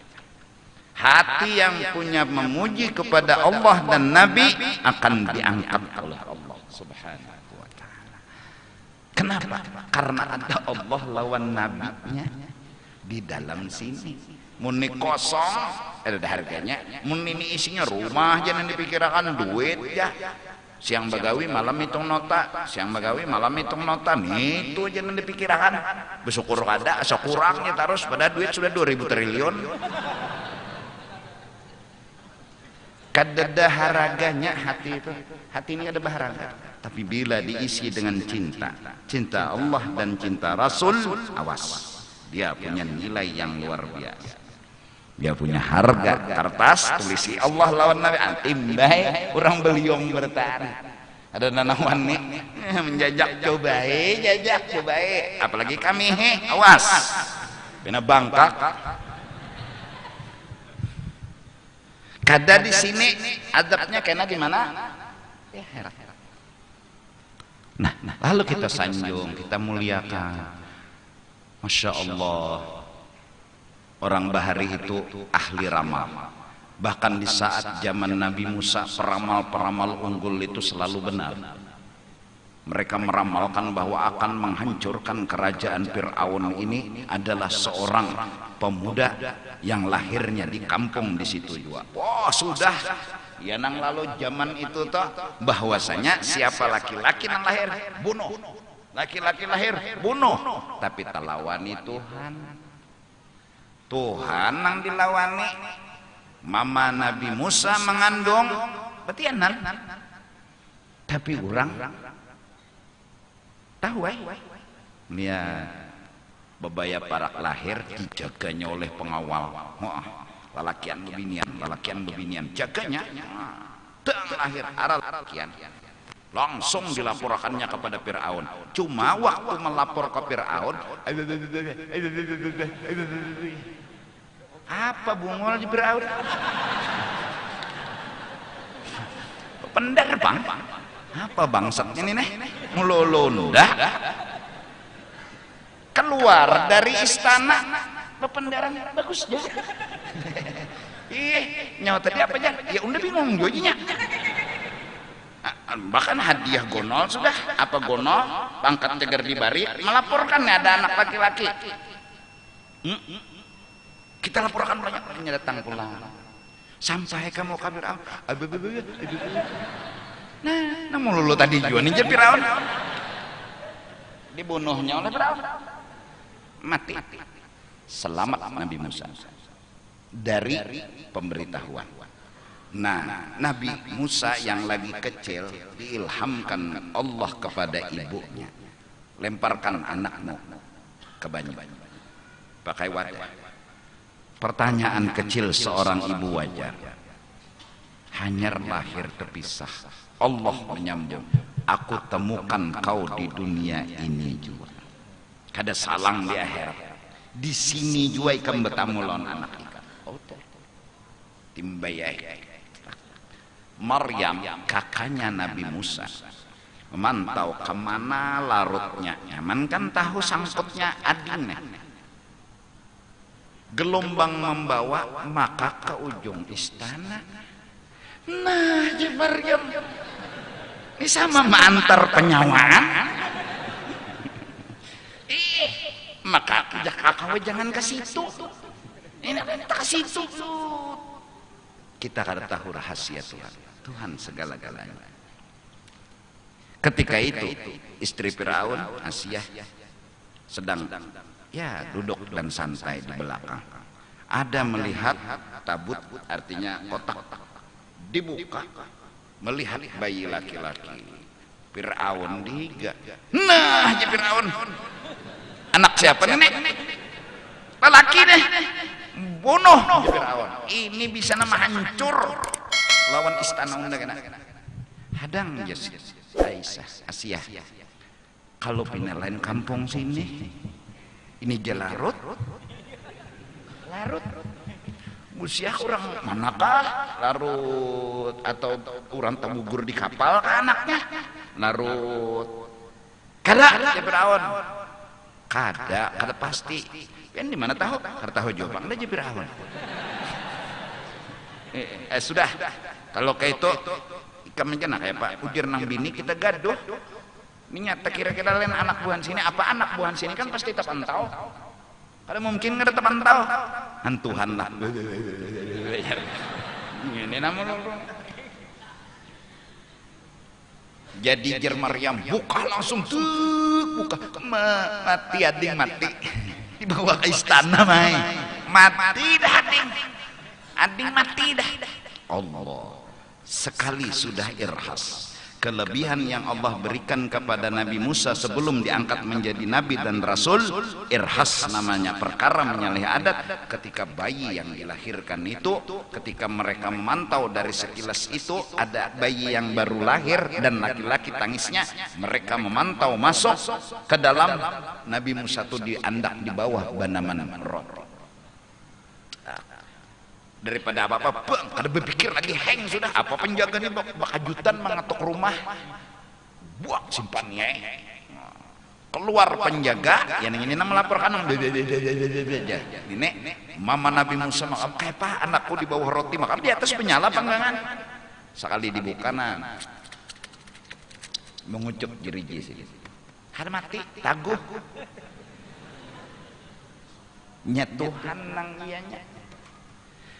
Hati yang punya memuji kepada Allah dan Nabi akan diangkat oleh Allah Subhanahu wa ta'ala. Kenapa? Karena ada Allah lawan Nabi-Nya di dalam sini. Muni kosong ada harganya. Muni ini isinya rumah, jangan dipikirkan duit ya. Siang bagawi malam hitung nota, siang bagawi malam hitung nota. Itu jangan dipikirkan. Bersyukur ada, asa kurangnya terus pada duit sudah 2000 triliun. Kadada haraganya hati itu. Hati ini ada baharaga. Tapi bila diisi dengan cinta, cinta Allah dan cinta Rasul, awas. Dia punya nilai yang luar biasa. Dia punya harga. Kertas tulisi Allah lawan Nabi, antimbai orang beliung bertahan. Ada nanawan nih menjajak cobai, jajak cobai. Apalagi kami awas. Bina bangkak. Kada di sini adabnya kena gimana? Ya heran. Nah, lalu kita sanjung, kita muliakan. Masya Allah. Orang Bahari itu ahli ramal. Bahkan di saat zaman Nabi Musa, peramal-peramal unggul itu selalu benar. Mereka meramalkan bahwa akan menghancurkan kerajaan Fir'aun ini adalah seorang pemuda yang lahirnya di kampung di situ juga. Wah, sudah ya nang lalu zaman itu toh bahwasanya siapa laki-laki nang lahir bunuh. Laki-laki lahir bunuh. Tapi talawani Tuhan. Tuhan nang dilawani. Mama Nabi Musa mengandung betianan. Tapi orang tahu dia bebaya parak lahir dijaganya oleh pengawal. Lalakian bebinian jaganya. Teng lahir aral lalakian. Langsung dilaporkannya kepada Fir'aun. Cuma waktu melapor ke Fir'aun, apa bungol di Fir'aun? Pendar bang. Apa bangsatnya ini nih? Mulolonda keluar dari istana bependaran bagus ya. Nyawa tadi apa aja? Ya udah bingung jojinya. Bahkan hadiah gonol sudah apa gonol pangkat ceger di bari melaporkan ya ada anak laki-laki. Kita laporkan banyak orangnya datang pulang. Sampai kamu kabir nah mulu tadi juga ninja Firaun dibunuhnya oleh Firaun mati. Selamat Nabi Musa dari pemberitahuan. Nah, Nabi Musa yang lagi kecil diilhamkan Allah kepada ibunya, lemparkan anakmu ke banyu pakai wadah. Pertanyaan kecil seorang ibu wajar. Hanyar lahir terpisah. Allah menyambung, aku temukan kau di dunia ini juga. Kada salang di akhirat. Di sini juga ikan bertamu lawan anak ikan. Timbayai. Maryam kakaknya Nabi Musa memantau kemana larutnya. Nyaman kan tahu sangkutnya adingnya. gelombang membawa maka ke ujung istana. Nah, Maryam ini sama mengantar penyawaan. Maka kakak jangan ke situ. Ini ke situ. Kita kada tahu rahasia Tuhan. Tuhan segala-galanya. Ketika itu istri Firaun, Asiyah, sedang duduk dan santai di belakang. Ada melihat tabut, artinya kotak dibuka, melihat bayi laki-laki. Firaun dihiga. Nah, Firaun, anak siapa nenek? Lelaki deh. Bunuh Firaun. Ini bisa nama hancur lawan istana unda kena. Hadang Aisyah, Asiyah. Kalau pindah lain kampung sini, ini jelarut. Larut. Usia orang manakah larut atau orang tabugur di kapal ke anaknya? Larut. Kada Firaun. Kada pasti. Kan di mana tahu? Kada tahu jawaban aja Firaun. Sudah. Kalau kayak itu kami kena kayak Pak ujar nang bini kita gaduh. Ini nyata kira-kira lain anak buahan sini apa anak buahan sini kan pasti terpantau. Kada mungkin kada terpantau. Hantuhan lah. Ini namanya. Jadi Jer Maryam buka langsung buka mati ading mati dibawa ke istana mai mati dah ading mati dah. Allah sekali sudah irhas kelebihan yang Allah berikan kepada Nabi Musa sebelum diangkat menjadi nabi dan rasul. Irhas namanya, perkara menyalahi adat. Ketika bayi yang dilahirkan itu, ketika mereka memantau dari sekilas itu ada bayi yang baru lahir dan laki-laki tangisnya, mereka memantau masuk ke dalam. Nabi Musa itu diandak di bawah banaman roti. Daripada apa-apa, kada berpikir lagi, heng sudah apa penjaga nih bakajutan mengatuk rumah, buang simpannya. Keluar penjaga, yang ini melaporkan, ini mama Nabi Musa maaf, kayak apa anakku di bawah roti, maka di atas penyala panggangan. Sekali dibuka mengucup jeriji sini, ada mati, taguh, nyetuhan nang ianya.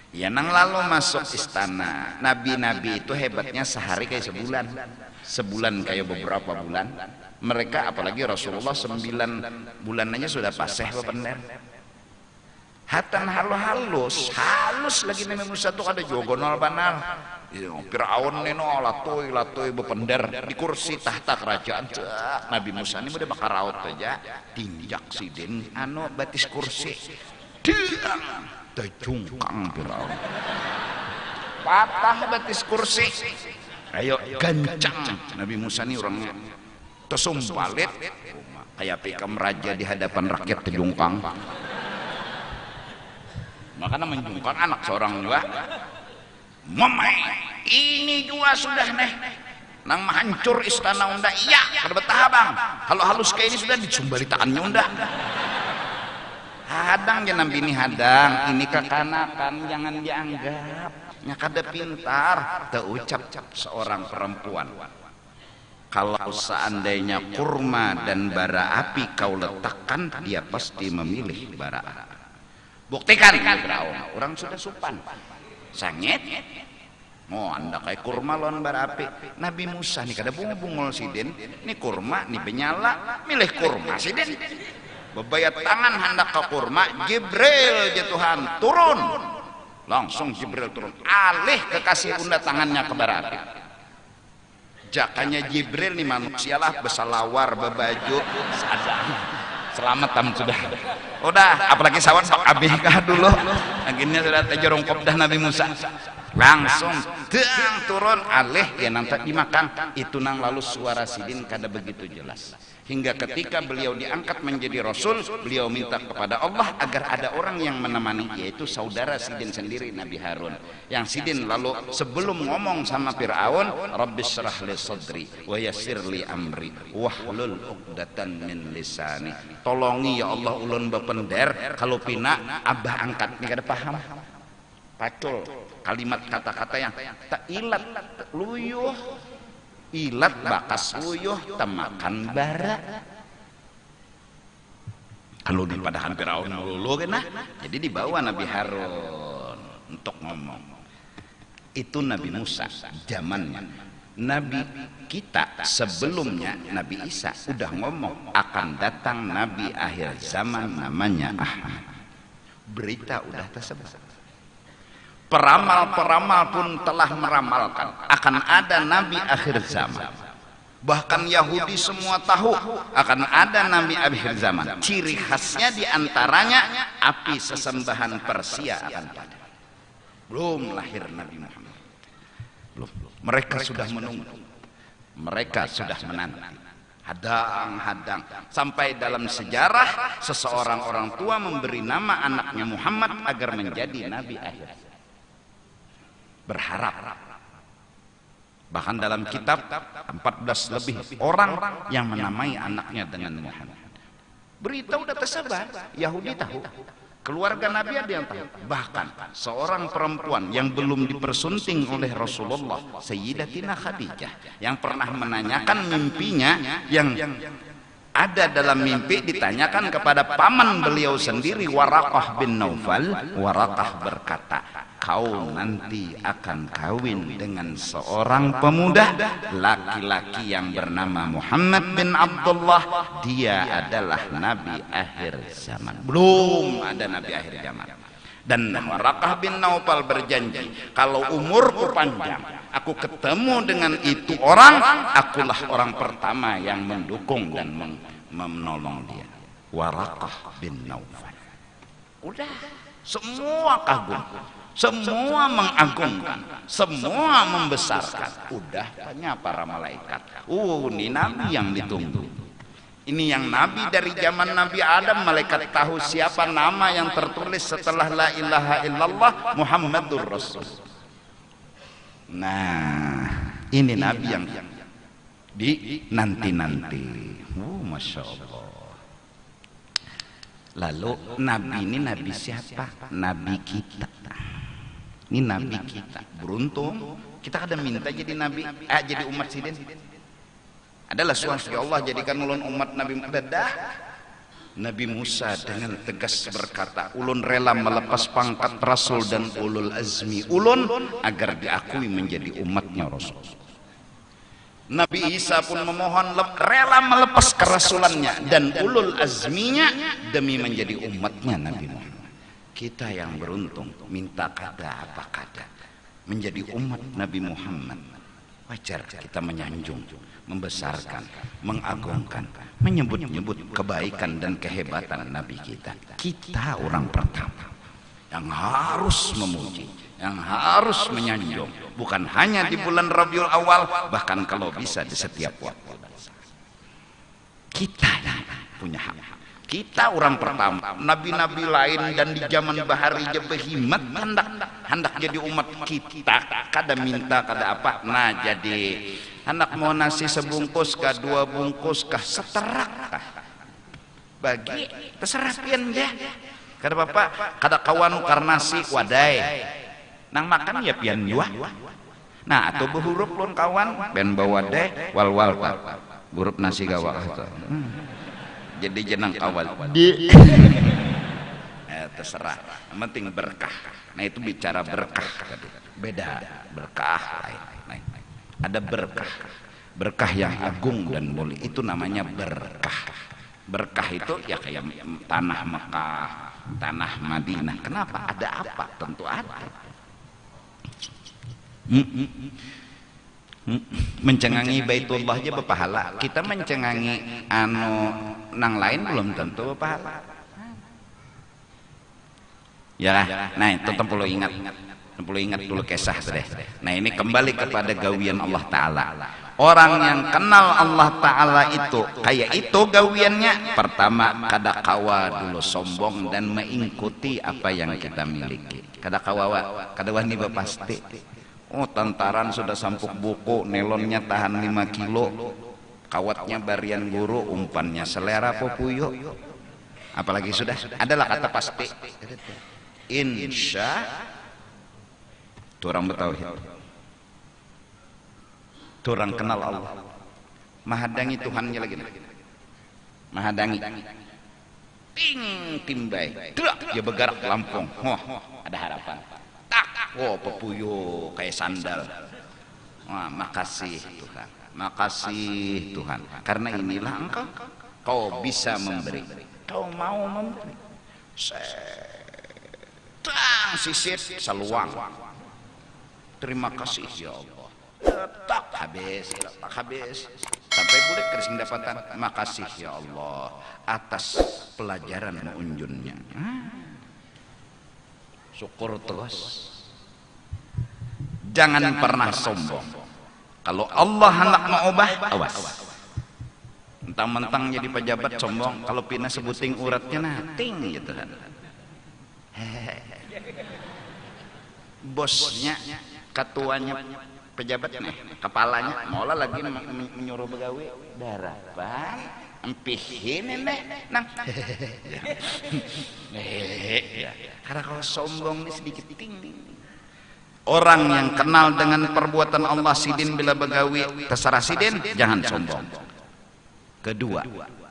Ya nang lalu masuk istana. Nabi-nabi itu hebatnya sehari kayak sebulan. Sebulan kayak beberapa bulan. Mereka apalagi Rasulullah 9 bulan aja sudah paseh bapender. Hatan halus lagi Nabi Musa tuh ada jogonol banal. Firaun neno latoi bapender di kursi tahta kerajaan. Nabi Musa ini udah bakar raut aja. Tinjak sidin batis kursi. Terjungkang Firaun, patah batis kursi. Ayo gancang Nabi Musa ini orangnya tersumpalit kayak pikam raja di hadapan rakyat terjungkang. Makanya menjungkang anak seorang juga. Mamai ini juga sudah nang hancur istana unda. Iya kada betah bang, kalau halus kayak ini sudah dicumbali tangannya unda. Hadang jangan bini hadang, ini kekanakan jangan dianggap. Kada pintar, terucap seorang perempuan. Kalau seandainya kurma dan bara api kau letakkan, dia pasti memilih bara api. Buktikan, orang sudah supan. Sangit, anda kayak kurma lawan bara api. Nabi Musa nih kada bungul sidin, ini kurma, nih benyala, milih kurma sidin. Bebayat tangan hendak ke kurma, Jibril jatuhan turun, langsung Jibril turun, alih kekasih unda tangannya ke bara api. Jakanya Jibril nih manusialah besalawar bebaju sadar selamat tam sudah. Udah apalagi sawan pak abihkah dulu akhirnya sudah terjerongkop dah Nabi Musa langsung teang turun alih ya nanti dimakan itu nang lalu suara sidin kada begitu jelas hingga ketika beliau diangkat menjadi rasul beliau minta kepada Allah agar ada orang yang menemani yaitu saudara sidin sendiri Nabi Harun yang sidin lalu sebelum ngomong sama Fir'aun Rabbis syrah li sadri wa yassir li amri wahlul uqdatan min lisani tolongi ya Allah ulun bepender kalau pina abah angkat ni kada paham pacul kalimat kata-kata yang tak ilat luyuh ilat bakas luyuh temakan bara kalau di pada hampir Fir'aun melulu kan jadi dibawa Nabi Harun untuk ngomong itu Nabi Musa zamannya Nabi kita sebelumnya Nabi Isa udah ngomong akan datang Nabi akhir zaman namanya Ahmad berita udah tersebar peramal-peramal pun telah meramalkan akan ada nabi akhir zaman bahkan Yahudi semua tahu akan ada nabi akhir zaman ciri khasnya diantaranya api sesembahan Persia akan padam belum lahir Nabi Muhammad belum mereka sudah menunggu mereka sudah menanti hadang-hadang sampai dalam sejarah seseorang orang tua memberi nama anaknya Muhammad agar menjadi nabi akhir berharap bahkan dalam kitab 14 lebih orang yang menamai anaknya dengan Muhammad berita udah tersebar Yahudi tahu keluarga Nabi ada yang tahu bahkan seorang perempuan yang belum dipersunting oleh Rasulullah Sayyidatina Khadijah yang pernah menanyakan mimpinya yang ada dalam mimpi ditanyakan kepada paman beliau sendiri Waraqah bin Naufal Waraqah berkata kau nanti akan kawin dengan seorang pemuda laki-laki yang bernama Muhammad bin Abdullah dia adalah nabi akhir zaman belum ada nabi akhir zaman dan Waraqah bin Naufal berjanji kalau umurku panjang aku ketemu dengan itu orang akulah orang pertama yang mendukung dan menolong dia Waraqah bin Naufal udah semua kagum semua mengagungkan semua membesarkan udah tanya para malaikat ini nabi yang ditunggu ini yang nabi dari zaman Nabi Adam malaikat tahu siapa nama yang tertulis setelah la ilaha illallah Muhammadur Rasul nah ini nabi yang di nanti-nanti Masya Allah lalu nabi ini nabi siapa nabi kita ini nabi kita beruntung kita kadang minta jadi nabi jadi umat sidin adalah suami Allah jadikan ulun umat Nabi Muhammad Nabi Musa dengan tegas berkata ulun rela melepas pangkat Rasul dan ulul azmi ulun agar diakui menjadi umatnya Rasul Nabi Isa pun memohon rela melepas kerasulannya dan ulul azminya demi menjadi umatnya Nabi Muhammad kita yang beruntung minta kada apa kada menjadi umat Nabi Muhammad wajar kita menyanjung membesarkan mengagungkan menyebut-nyebut kebaikan dan kehebatan Nabi kita orang pertama yang harus memuji yang harus menyanjung bukan hanya di bulan Rabiul Awal bahkan kalau bisa di setiap waktu kita yang punya hak kita orang pertama nabi-nabi lain dan di zaman bahari behimat hendak jadi umat kita kada minta kada apa nah jadi hendak mau nasi sebungkus kah 2 bungkus kah seterak kah bagi terserah pian deh kada bapak kada kawan karnasi wadai nang makan ya pian jua nah atau berhuruf lon kawan ben bawa deh wal tak huruf nasi gawak jadi jenang awal di terserah yang penting berkah nah itu bicara berkah beda berkah lain ada berkah yang agung dan mulia itu namanya berkah itu ya kayak tanah Mekah tanah Madinah kenapa ada apa tentu ada mencengangi Baitullah aja berpahala kita mencengangi nang lain belum tentu berpahala ya nah itu perlu ingat perlu ingat dulu kisah deh. Nah ini kembali kepada gawian Allah Ta'ala. Orang yang kenal Allah Ta'ala itu kayak itu gawiannya. Pertama, kada kawa dulu sombong dan mengikuti apa yang kita miliki. Kada kawawa, kada wani pasti. Oh tantaran sudah sampuk buku, nelonnya tahan 5 kilo, kawatnya barian guru, umpannya selera popuyo. Apalagi sudah adalah kata pasti. Insya orang bertauhid, orang kenal Allah, mahadangi Tuhannya lagi, mahadangi, ting timbai, dia bergerak Lampung, ada harapan, tak, pepuyo kayak sandal, makasih Tuhan, makasih Tuhan, karena inilah kau bisa memberi, kau mau memberi, sisir seluang. Terima kasih ya Allah. Tak habis sampai boleh kersing dapatan. Makasih ya Allah atas pelajaran unjunnya. Syukur terus. Jangan pernah sombong. Kalau Allah hendak mengubah, awas. Mentang-mentang jadi pejabat sombong, kalau pindah sebuting uratnya nating gitu kan. Bosnya, ketuanya, pejabatnya, kepalanya, malah lagi menyuruh begawi darapan, empihin nenek, nang, karena kalau sombong ini sedikit tinggi. Orang yang kenal dengan perbuatan Allah sidin bila begawi, terserah sidin, jangan sombong. Kedua,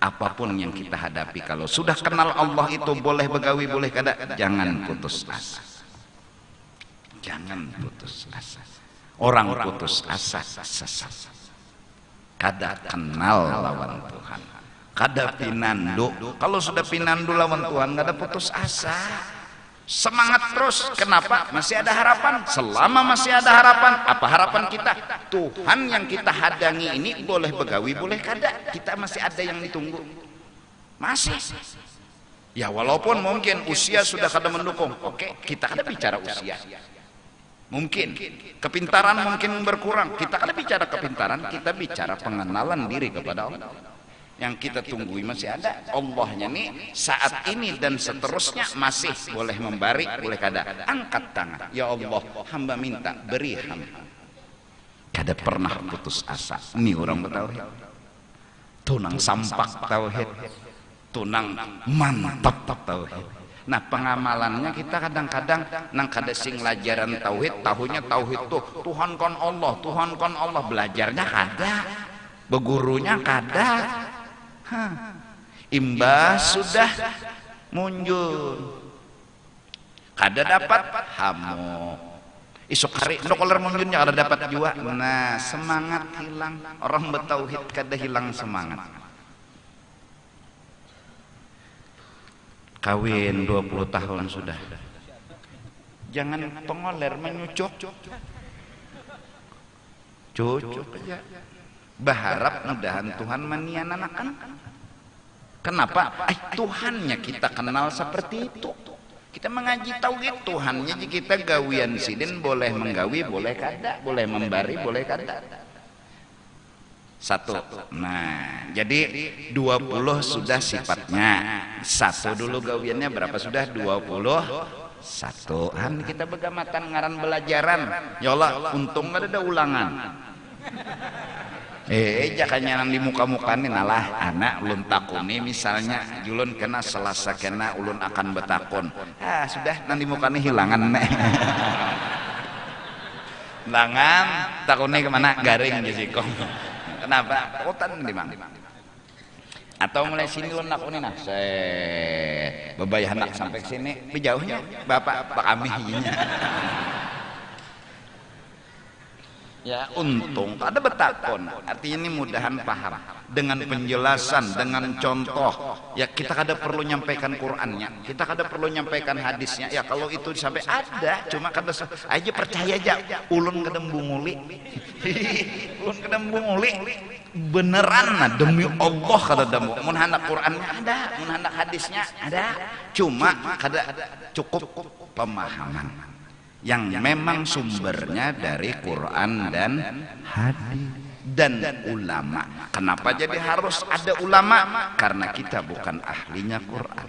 apapun yang kita hadapi, kalau sudah kenal Allah itu boleh begawi, boleh kada, jangan putus asa. Jangan putus asa. Orang putus asa sesat. Kada kenal lawan Tuhan. Kada pinandu. Kalau sudah pinandu lawan Tuhan, kada putus asa. Semangat terus. Kenapa? Masih ada harapan. Selama masih ada harapan, apa harapan kita? Tuhan yang kita hadangi ini boleh begawi, boleh kada. Kita masih ada yang ditunggu. Masih. Ya walaupun mungkin usia sudah kada mendukung. Oke, kita kada bicara usia. Mungkin kepintaran mungkin berkurang, kita kan bicara kepintaran, kita bicara pengenalan diri kepada Allah. Yang kita tunggui masih ada Allahnya nih saat ini dan seterusnya masih boleh memberi, boleh kada. Angkat tangan, ya Allah hamba minta beri hamba. Kada pernah putus asa. Ini orang bertauhid, tunang sampak tauhid, tunang mantap tauhid. Nah pengamalannya kita kadang-kadang nang kada sing lajaran tauhid, tahunya tauhid tuh Tuhan kon Allah, Tuhan kon Allah, belajarnya kada, begurunya kada. Imbas sudah muncul, kada dapat hamu. Isuk hari ndokoler munculnya kada dapat jua. Nah semangat hilang, orang bertauhid kada hilang semangat. Kawin 20 tahun sudah, jangan pengoler menyucuk, cucuk aja, berharap mudahan Tuhan maniananakan. Kenapa? Tuhannya kita kenal seperti itu. Kita mengaji tauhid, Tuhannya kita gawian sidin boleh menggawi, boleh kada, boleh membari, boleh kada. Satu. Nah, jadi 20 sudah sifatnya. Satu dulu gawiannya berapa sudah? 21. Han kita begamatan ngaran belajaran. Ya Allah, untung ada ulangan. Jangan di muka-muka nih nalah anak ulun takuni misalnya julun kena Selasa kena ulun akan betakon. Sudah nanti mukanya hilangan nek. Hilangan takuni kemana garing jisikong. Kenapa? Kotan di mana? Atau mulai sini lo nak ini nah, bebayah anak sampai sini, jauhnya bapak kami hinya. Ya untung ada betakon, artinya ini mudahan paham dengan penjelasan, dengan contoh. Ya kita kada perlu nyampaikan Qurannya, kita kada perlu nyampaikan hadisnya. Ya kalau itu sampai ada, cuma kada aja percaya aja. Ulun kada bunguli, ulun kada bunguli. Beneran demi Allah kada demu. Mun hendak Qurannya ada, mun hendak hadisnya ada. Cuma kada cukup pemahaman. yang memang sumbernya dari Quran dan hadis dan ulama. Kenapa jadi harus ada ulama? Karena kita bukan ahlinya Quran,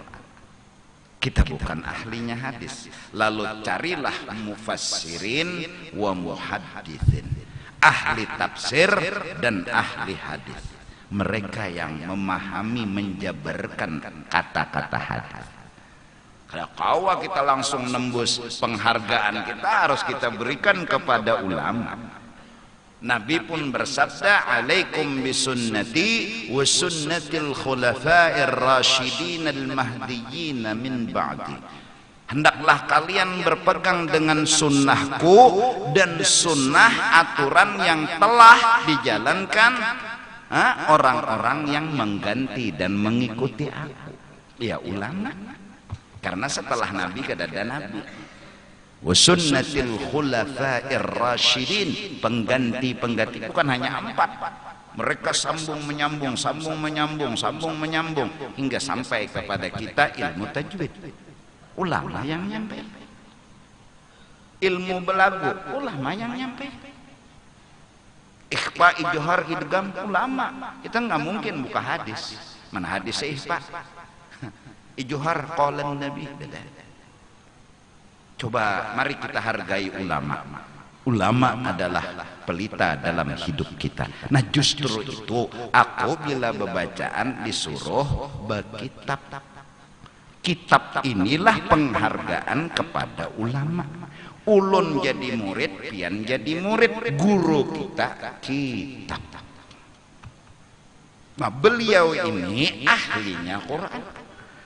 kita bukan ahlinya hadis. Lalu carilah mufassirin wa muhaddithin, ahli tafsir dan ahli hadis, mereka yang memahami, menjabarkan kata-kata hadis. Kalau kita langsung nembus penghargaan, kita harus kita berikan kepada ulama. Nabi pun bersabda, alaikum bisunnati wa sunnatil khulafa'ir rasyidin al-mahdiyyin min ba'di. Hendaklah kalian berpegang dengan sunnahku dan sunnah aturan yang telah dijalankan orang-orang yang mengganti dan mengikuti aku. Ya ulama. Karena setelah Nabi kada ada Nabi. Wa sunnatil khulafa'ir rasyidin, pengganti-pengganti bukan hanya 4. Mereka sambung menyambung, sambung menyambung, sambung menyambung hingga sampai kepada kita ilmu tajwid. Ulama yang nyampe. Ilmu belagu, ulama yang nyampe. Ikhfa, ijhar, idgham, ulama. Kita nggak mungkin buka hadis. Mana hadis ikhfa? Ijhar qalan Nabi. Coba mari kita hargai ulama. Ulama adalah pelita dalam hidup kita. Nah justru itu aku bila bebacaan disuruh berkitab. Kitab inilah penghargaan kepada ulama. Ulun jadi murid, pian jadi murid, guru kita kitab. Nah beliau ini ahlinya Quran.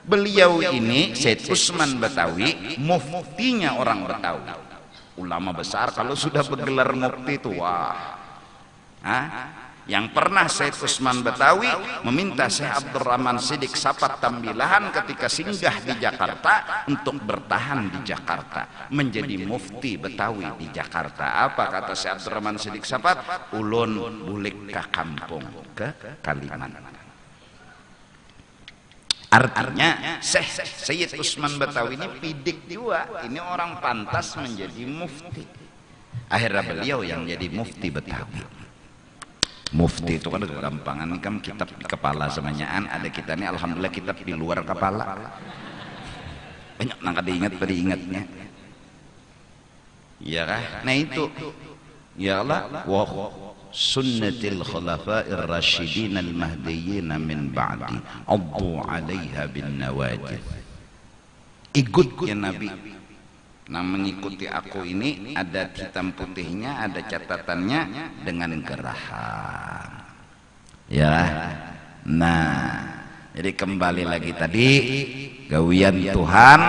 Beliau ini Syed Usman Betawi, muftinya orang Betawi. Ulama besar kalau sudah bergelar mufti itu wah. Yang pernah Syed Usman Betawi meminta Syekh Abdurrahman Siddiq Sapat Tambilahan ketika singgah di Jakarta untuk bertahan di Jakarta, menjadi mufti Betawi di Jakarta. Apa kata Syekh Abdurrahman Siddiq Sapat? Ulun bulik ke kampung, ke Kalimantan. Artinya Syed Usman Betawi ini pidik juga, ini orang pantas menjadi mufti. Akhirnya beliau yang jadi mufti Betawi. Mufti itu kan gampangan kan, kitab di kepala semuanya ada kita ini alhamdulillah kitab di luar kepala. Banyak nang kada ingat pada ingatnya. Ya kah? Nah itu. Ya Allah, wa sunnatil khulafa'ir rasyidin al-mahdiyyin min ba'di addu 'alaiha bin nawajid. Ikutnya Nabi. Nah mengikuti aku ini ada hitam putihnya, ada catatannya dengan gerahan. Ya. Nah, jadi kembali lagi tadi, gawian Tuhan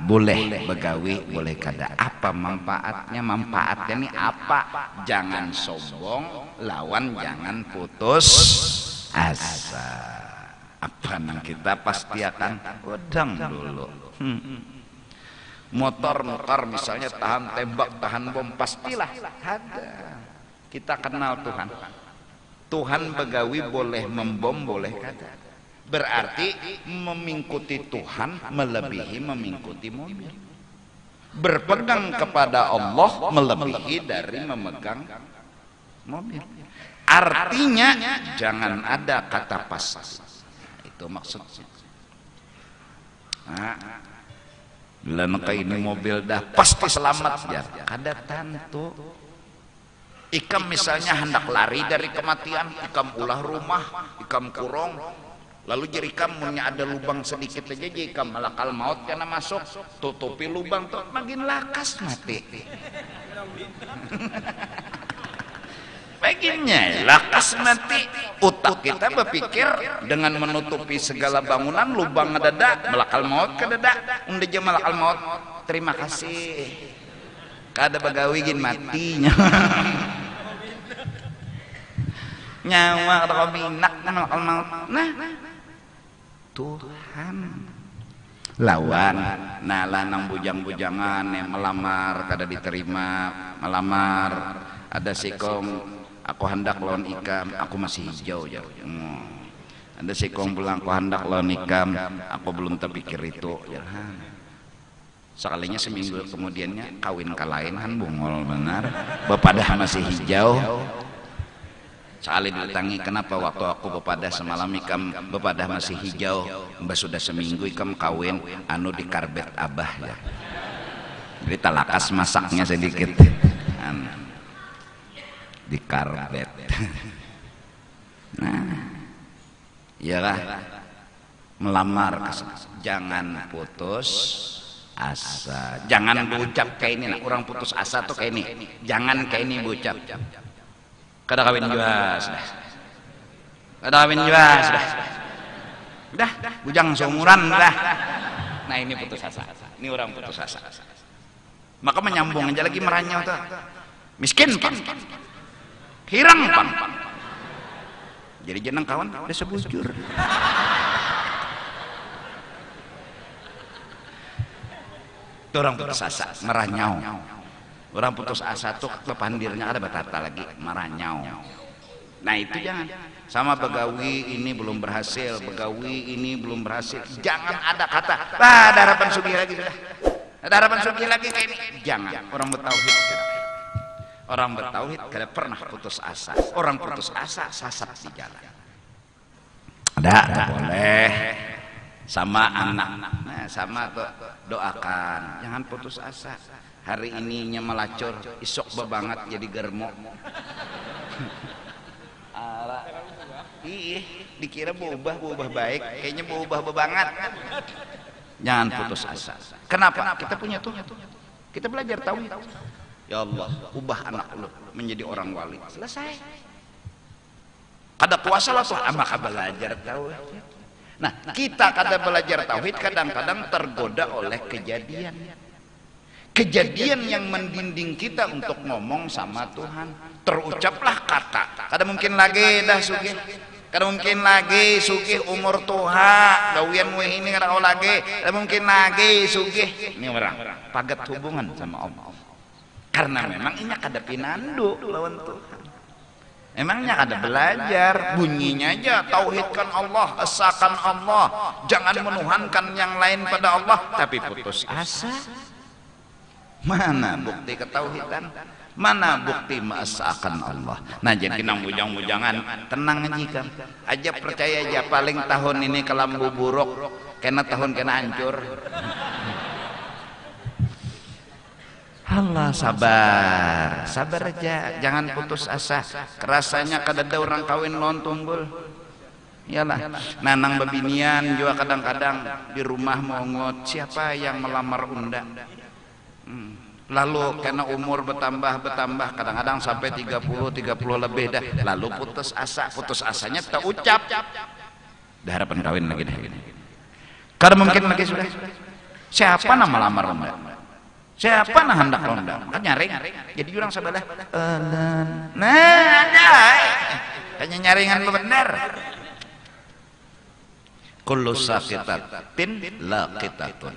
boleh begawi, boleh kada. Apa manfaatnya? Manfaatnya ini apa? Jangan sombong, lawan jangan putus asa. Apa nang kita pasti akan wedang dulu. Motor misalnya tahan tembak, tahan bom, pastilah ada. Kita kenal Tuhan. Tuhan begawi boleh membom, boleh kada. Berarti mengikuti Tuhan melebihi mengikuti mobil. Berpegang kepada Allah melebihi dari memegang mobil. Artinya jangan ada kata pasti. Itu maksudnya. Nah, bila ini mobil dah pasti selamat ya. Kada tentu. Ikam misalnya hendak lari dari kematian, ikam ulah rumah, ikam kurung, lalu jadi ikam punya ada lubang sedikit aja, jadi ikam malakal maut karena masuk, tutupi lubang tuh makin lakas mati. Bagiannya lakas mati. Utak kita berpikir dengan menutupi segala bangunan, lubang ngedada, malakal maut kedada, unde je malakal maut. Terima kasih. Kada bagawi gin matinya. Nyawa kada binak malakal maut. Nah, Tuhan lawan nala nang bujang-bujangan yang melamar kada diterima, melamar ada sikong aku hendak lawan ikam, aku masih hijau ya. Ada sikong bilang aku hendak lawan ikam, aku belum terpikir itu. Ya. sekalinya seminggu kemudiannya kawin kalain kan bungol benar, bepadah masih hijau. Sekali didatangi, kenapa waktu aku bepadah semalam ikam bepadah masih hijau, mbak sudah seminggu ikam kawin anu di karbet abah ya. Jadi talakas masaknya sedikit di karbet. Nah, iyalah melamar, jangan putus asa, jangan berucap kayak ini. Nah, orang putus asa tuh kayak ini, jangan kayak ini berucap. Kada kawin juga sudah, kada kawin juga sudah, bujang seumuran sudah. Nah ini putus asa, ini orang putus asa. Maka menyambung aja lagi meranyau tuh, miskin pan, hirang pan. Jadi jeneng kawan udah sebujur. Itu orang putus asa, meranyau. Orang putus asa tuh pepandirnya ada batata lagi, meranyau. Nah itu jangan. Sama begawi ini belum berhasil, begawi ini belum berhasil. Jangan ada kata, ada harapan sugih lagi sudah. Ada harapan sugih lagi kayak ini. Jangan. Orang bertauhid. Orang bertauhid kada pernah putus asa. Orang putus asa sasat di jalan. Ada boleh. Sama anak. Nah, sama tuh doakan. Jangan putus asa. Hari ininya melacur, isok bebangat jadi germo. Ala, dikira berubah baik, kayaknya berubah bebangat. Jangan putus asa. Kenapa? Kita punya Tuhan. Kita belajar tauhid. Ya Allah, ubah anak lu menjadi orang wali. Selesai. Kada puasa lah tuh, maka belajar tauhid. Nah, kita kada belajar tauhid kadang-kadang tergoda oleh kejadian yang mendinding kita untuk ngomong sama Tuhan. Terucaplah kata, kada mungkin lagi dah sugih, kada mungkin lagi sugih umur tuha gawian weh ini kada lagi, kada mungkin lagi sugih. Ini orang pagat hubungan sama Allah, karena memang ini kada pinandu lawan Tuhan. Emangnya ada belajar, bunyinya aja tauhidkan Allah, esakan Allah, jangan menuhankan yang lain pada Allah, tapi putus asa. Mana bukti ketauhidan? Mana bukti mengesahkan Allah? Nah jadi nang bujang-bujangan tenang aja kan. Aja percaya aja paling tahun ini kelambu buruk, kena tahun kena hancur. Allah sabar, sabar aja, jangan putus asa. Kerasanya kadada orang kawin lon tunggul. Iyalah, nanang babinian juga kadang-kadang di rumah mongot siapa yang melamar unda. Lalu karena umur bertambah kadang-kadang sampai 30 lebih dah, lalu putus asanya tak ucap dah harapan kawin lagi dah. Karena mungkin lagi sudah siapa nama lamar ronda, siapa nah hendak ronda kan nyaring jadi orang sebelah nah ada hanya nyaringan benar. Kullu sakitatin laqitatun,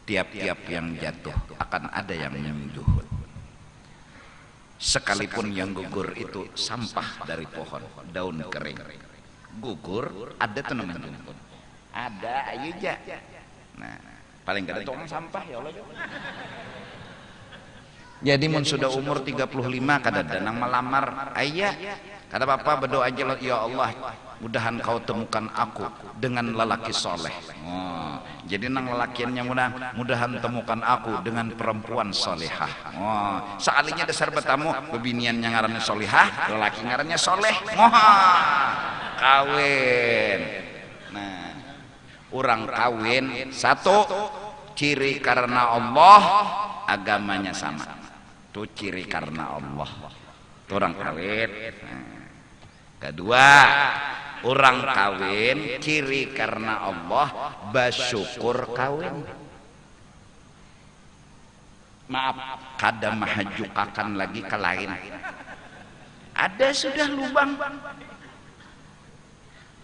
tiap-tiap yang jatuh akan ada yang menyembuh. Sekalipun yang gugur itu sampah dari pohon, daun kering gugur, ada tuh namanya ada aja ja. Nah paling gak ada tukang sampah ya Allah. Jadi mun sudah umur 35 kada danang melamar ayah, kata bapak berdoa aja ya Allah, mudahan kau temukan aku dengan lelaki soleh. Oh, jadi nang lelakiannya mudahan temukan aku dengan perempuan solehah. Oh, sekalinya dasar bertamu bebinian yang ngarannya solehah, lelaki ngarannya soleh. Oh, kawin. Nah, orang kawin satu ciri karena Allah, agamanya sama. Itu ciri karena Allah. Itu orang kawin. Nah, kedua, orang kawin ciri karena Allah, bersyukur kawin. Maaf, kada mahajukakan lagi ke lain. Ada sudah lubang.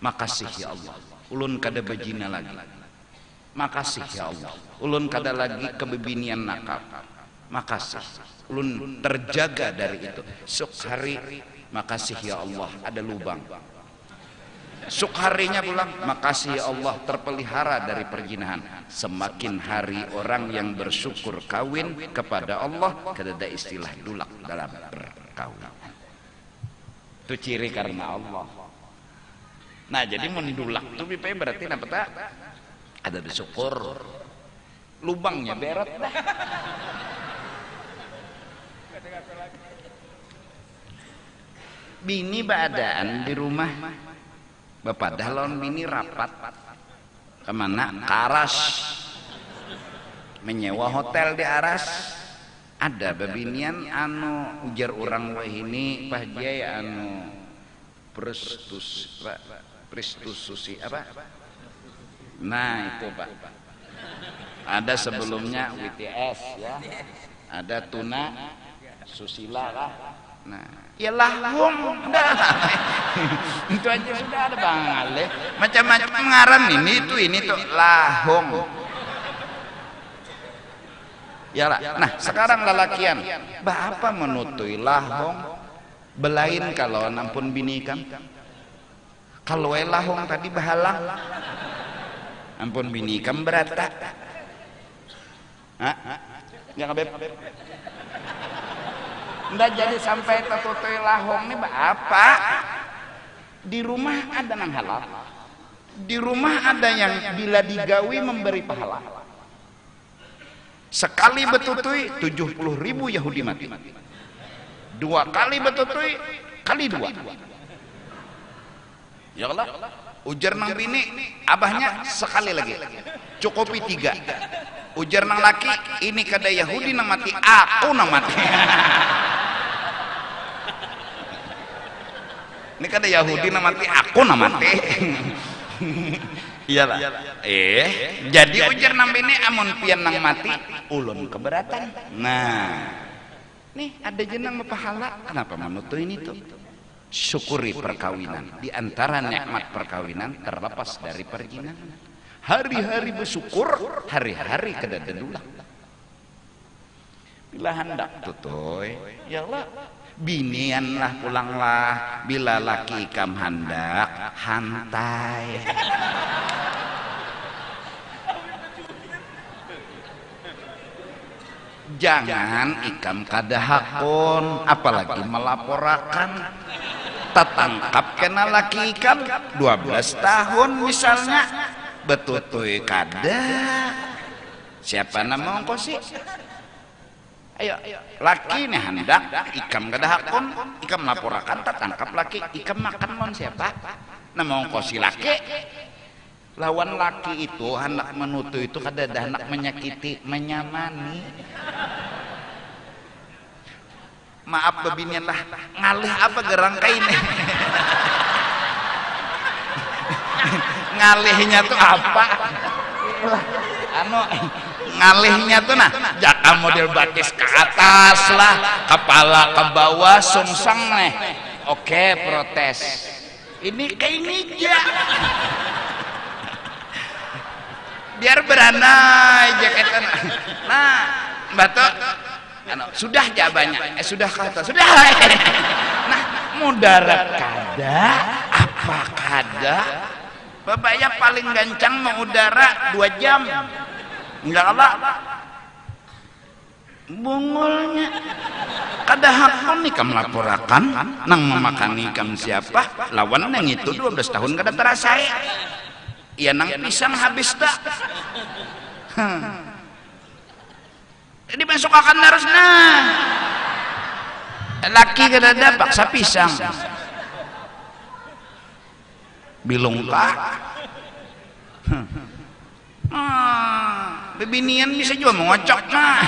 Makasih ya Allah, ulun kada bajina lagi. Makasih ya Allah, ulun kada lagi kebebinian nakal. Makasih, ulun terjaga dari itu. Sok hari makasih ya Allah, ada lubang. Sukharinya pulang, makasih ya Allah terpelihara dari perjinahan. Semakin hari orang yang bersyukur kawin kepada Allah, kedada istilah dulak dalam berkawin. Itu ciri karena Allah. Nah jadi mendulak itu berarti apa tak? Ada bersyukur. Lubangnya beret dah. Bini baadaan di rumah, bapak dah lawan bini rapat kemana? Ke Aras, menyewa hotel di Aras. Ada babinian anu ujar orang wahini pahjai anu Pristus susi apa? Nah itu pak. Ada sebelumnya WTS ya, ada tuna susila lah. Nah ya lahung itu aja sudah ada Bang Ale, macam-macam ngaran ini tuh lahung ya lah. Nah sekarang lalakian apa menutui lahung belain kalau nampun bini kan kalau lahung tadi bahalang ampun bini kan berata ya kabeb ndak jadi sampai tertutup lahong nih apa di rumah ada nang halal, di rumah ada yang bila digawi memberi pahala. Sekali betutui 70.000 Yahudi mati, 2 kali betutui kali 2 ya Allah. Ujar nang bini abahnya sekali lagi cukupi 3. Ujar nang laki ini kada Yahudi nang mati, aku nang mati. Ini kada Yahudi nang mati, aku nang mati. Iyalah. Jadi ujar nang bini amun pian nang mati ulun keberatan. Nah nih ada jenang pahala, kenapa menutup ini tuh? Syukuri perkawinan. Di antara nikmat perkawinan terlepas dari perjinahan. Hari-hari bersyukur, hari-hari kedada dulang. Bila hendak tutoy, ya Allah, binian lah pulanglah. Bila laki ikam hendak, hantai. Jangan ikam kada hakon, apalagi melaporkan. Tertangkap kena laki ikam 12 tahun misalnya, betutui kada. Siapa nama engkau sih? Ayo, laki nih hendak ikam kada hakon, ikam melaporkan, tertangkap laki ikam makan mon siapa? Nama engkau si laki. Lawan laki itu hendak menutu itu kada ada hendak menyakiti, menyamani. Maaf babinian lah, ngalih apa gerang kain. Ngalihnya tuh apa? Anu ngalihnya tuh nah jaka model batis ke atas lah, kepala ke bawah sungsang nih. Oke, protes. Ini kayak ninja. Biar beranai jaketan. Nah, batok sudah jabannya, sudah kata, sudah. Nah, mudarat kada, apa kada? Bapaknya paling gancang mengudara 2 jam. Enggak apa? Bungulnya. Kada hakon ikam laporakan, nang memakan ikam siapa? Lawan yang itu 12 tahun kada terasa. Ya nang pisang habis tak? Jadi masuk akan harus nah. Laki kada ada paksa pisang. Bilungkah? Bebinian bisa juga mengocok nah.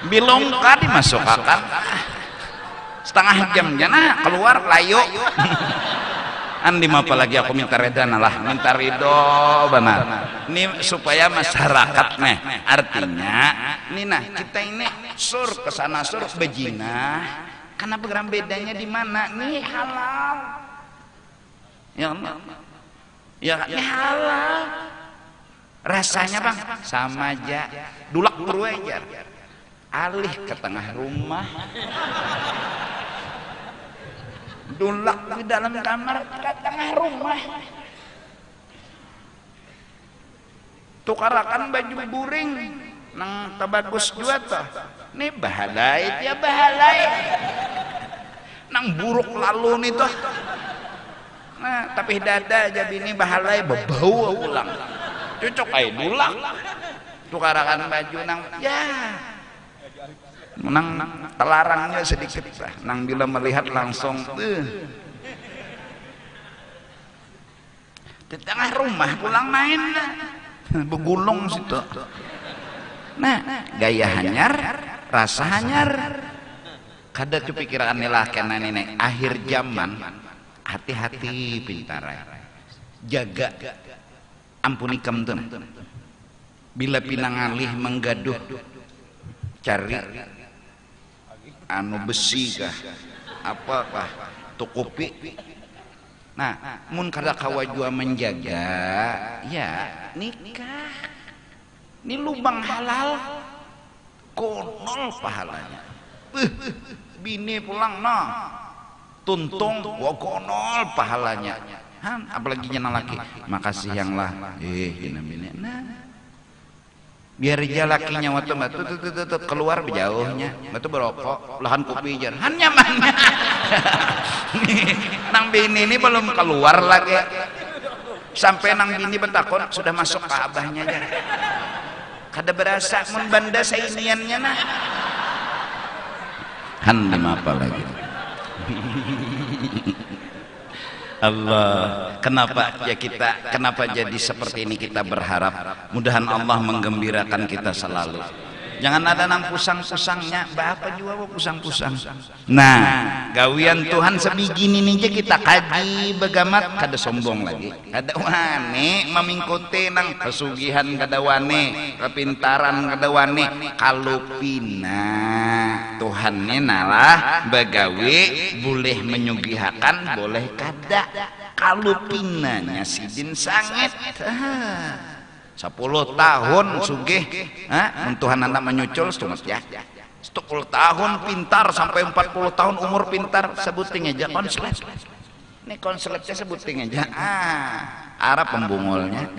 Bilungkah dimasukkan. Setengah jam jana keluar layu. Andi apa lagi aku minta reda lah, minta ridho benar. Ini supaya masyarakat nih, artinya ini nah kita ini sur kesana sur bejina, karena program bedanya di mana nih halal, ya Allah, ya ini halal, rasanya bang sama aja, dulak berwajar, alih ke tengah rumah. dulak di dalam kamar ke tengah rumah. Tukarakan baju buring nang tabagus jua toh. Nih bahalai dia bahalai. Nang buruk lalu nih toh. Nah, tapi dada aja bini bahalai bebau ulang. Cocok ay dulak. Tukarakan baju nang ya. Nang telarangnya sedikit lah. Nang bila melihat langsung di tengah rumah pulang main begulung situ. Nah, gaya hanyar, rasa hanyar. Kada kepikiran lah kena nenek akhir zaman. Hati-hati pintarai. Jaga ampuni kemten. Bila pinangalih menggaduh cari anu besi kah apakah tukupi. Nah, mun kada kawajua menjaga ya nikah. Ini lubang halal konol pahalanya. Bini pulang nah tuntung gua konol pahalanya. Apalagi nyana laki makasih yang lah bini nah biar dia lakinya waktu batu keluar berjauhnya batu berokok lahan kopi jan han nyamannya. Nang bini ini belum keluar lagi sampai nang bini bertakon sudah masuk ke abahnya aja kada berasa mun banda sainiannya nah han lima apa lagi. Allah, kenapa jadi seperti ini? Kita berharap mudahan Allah menggembirakan kita selalu. Jangan ada nang pusang-pusangnya, bapak juga pusang-pusang. Nah, gawian Tuhan sebegini nih kita kaji begamat kada sombong lagi. Kada wane mamingkote nang pesugihan kada wane, kepintaran kada wane, kalupina Tuhan nalah begawe boleh menyugihakan boleh kada. Kalupinanya sidin sangit. 10 tahun sugih Tuhan anak menyucul ya 10 tahun pintar sampai 40 tahun umur pintar sebuting aja konslet. Ini konsletnya sebuting aja Arab pembungulnya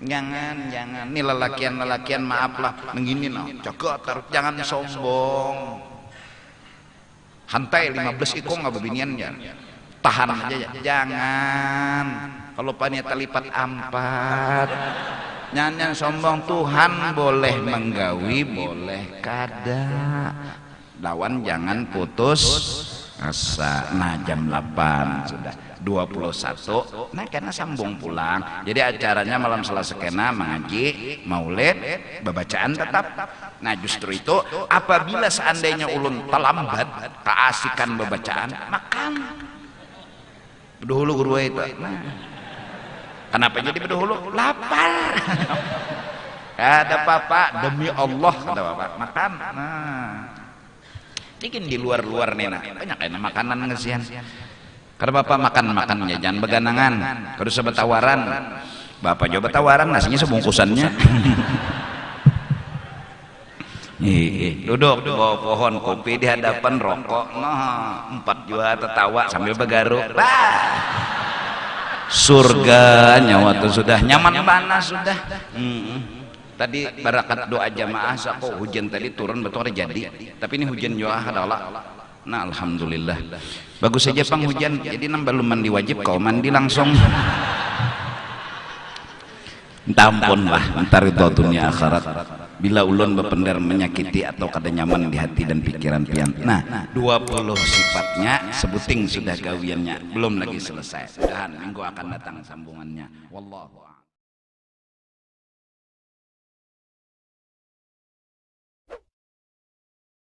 jangan ini lelakian maaflah begini no jaga taruh jangan sombong hantai 15 ikong nggak bebinian ya tahan aja jangan. Kalau panitia lipat 4 nyanyi sombong Tuhan boleh menggawi boleh kada lawan jangan putus asa. Nah jam 8 sudah 21 nah karena sambung pulang jadi acaranya malam Selasa kena mengaji maulid bacaan tetap. Nah justru itu apabila seandainya ulun terlambat keasikan bacaan makan bedahulu guru itu kenapa jadi berdahulu? Lapar. Ada papa demi Allah kata bapak makan. Nah, bikin di luar nih banyak enak makanan ngesian. Karena bapak makan jajan beganangan, terus sebut tawaran. Bapak coba tawaran nasinya sebungkusannya. Duduk di bawah pohon kopi di hadapan rokok. Nah, 4 jua tertawa sambil bergaruk. Surga nyawa tuh sudah nyaman panas sudah. Tadi barakat doa jamaah kok hujan tadi turun betul jadi tapi ini hujan doa adalah nah alhamdulillah bagus saja pang hujan jadi belum mandi wajib kau mandi langsung tampun lah ntar itu dunia akhirat bila ulun berpendar menyakiti atau kada nyaman di hati dan pikiran pian. Nah 20 sifatnya sebuting sudah gawiannya belum lagi selesai mudahan minggu akan datang sambungannya wallahu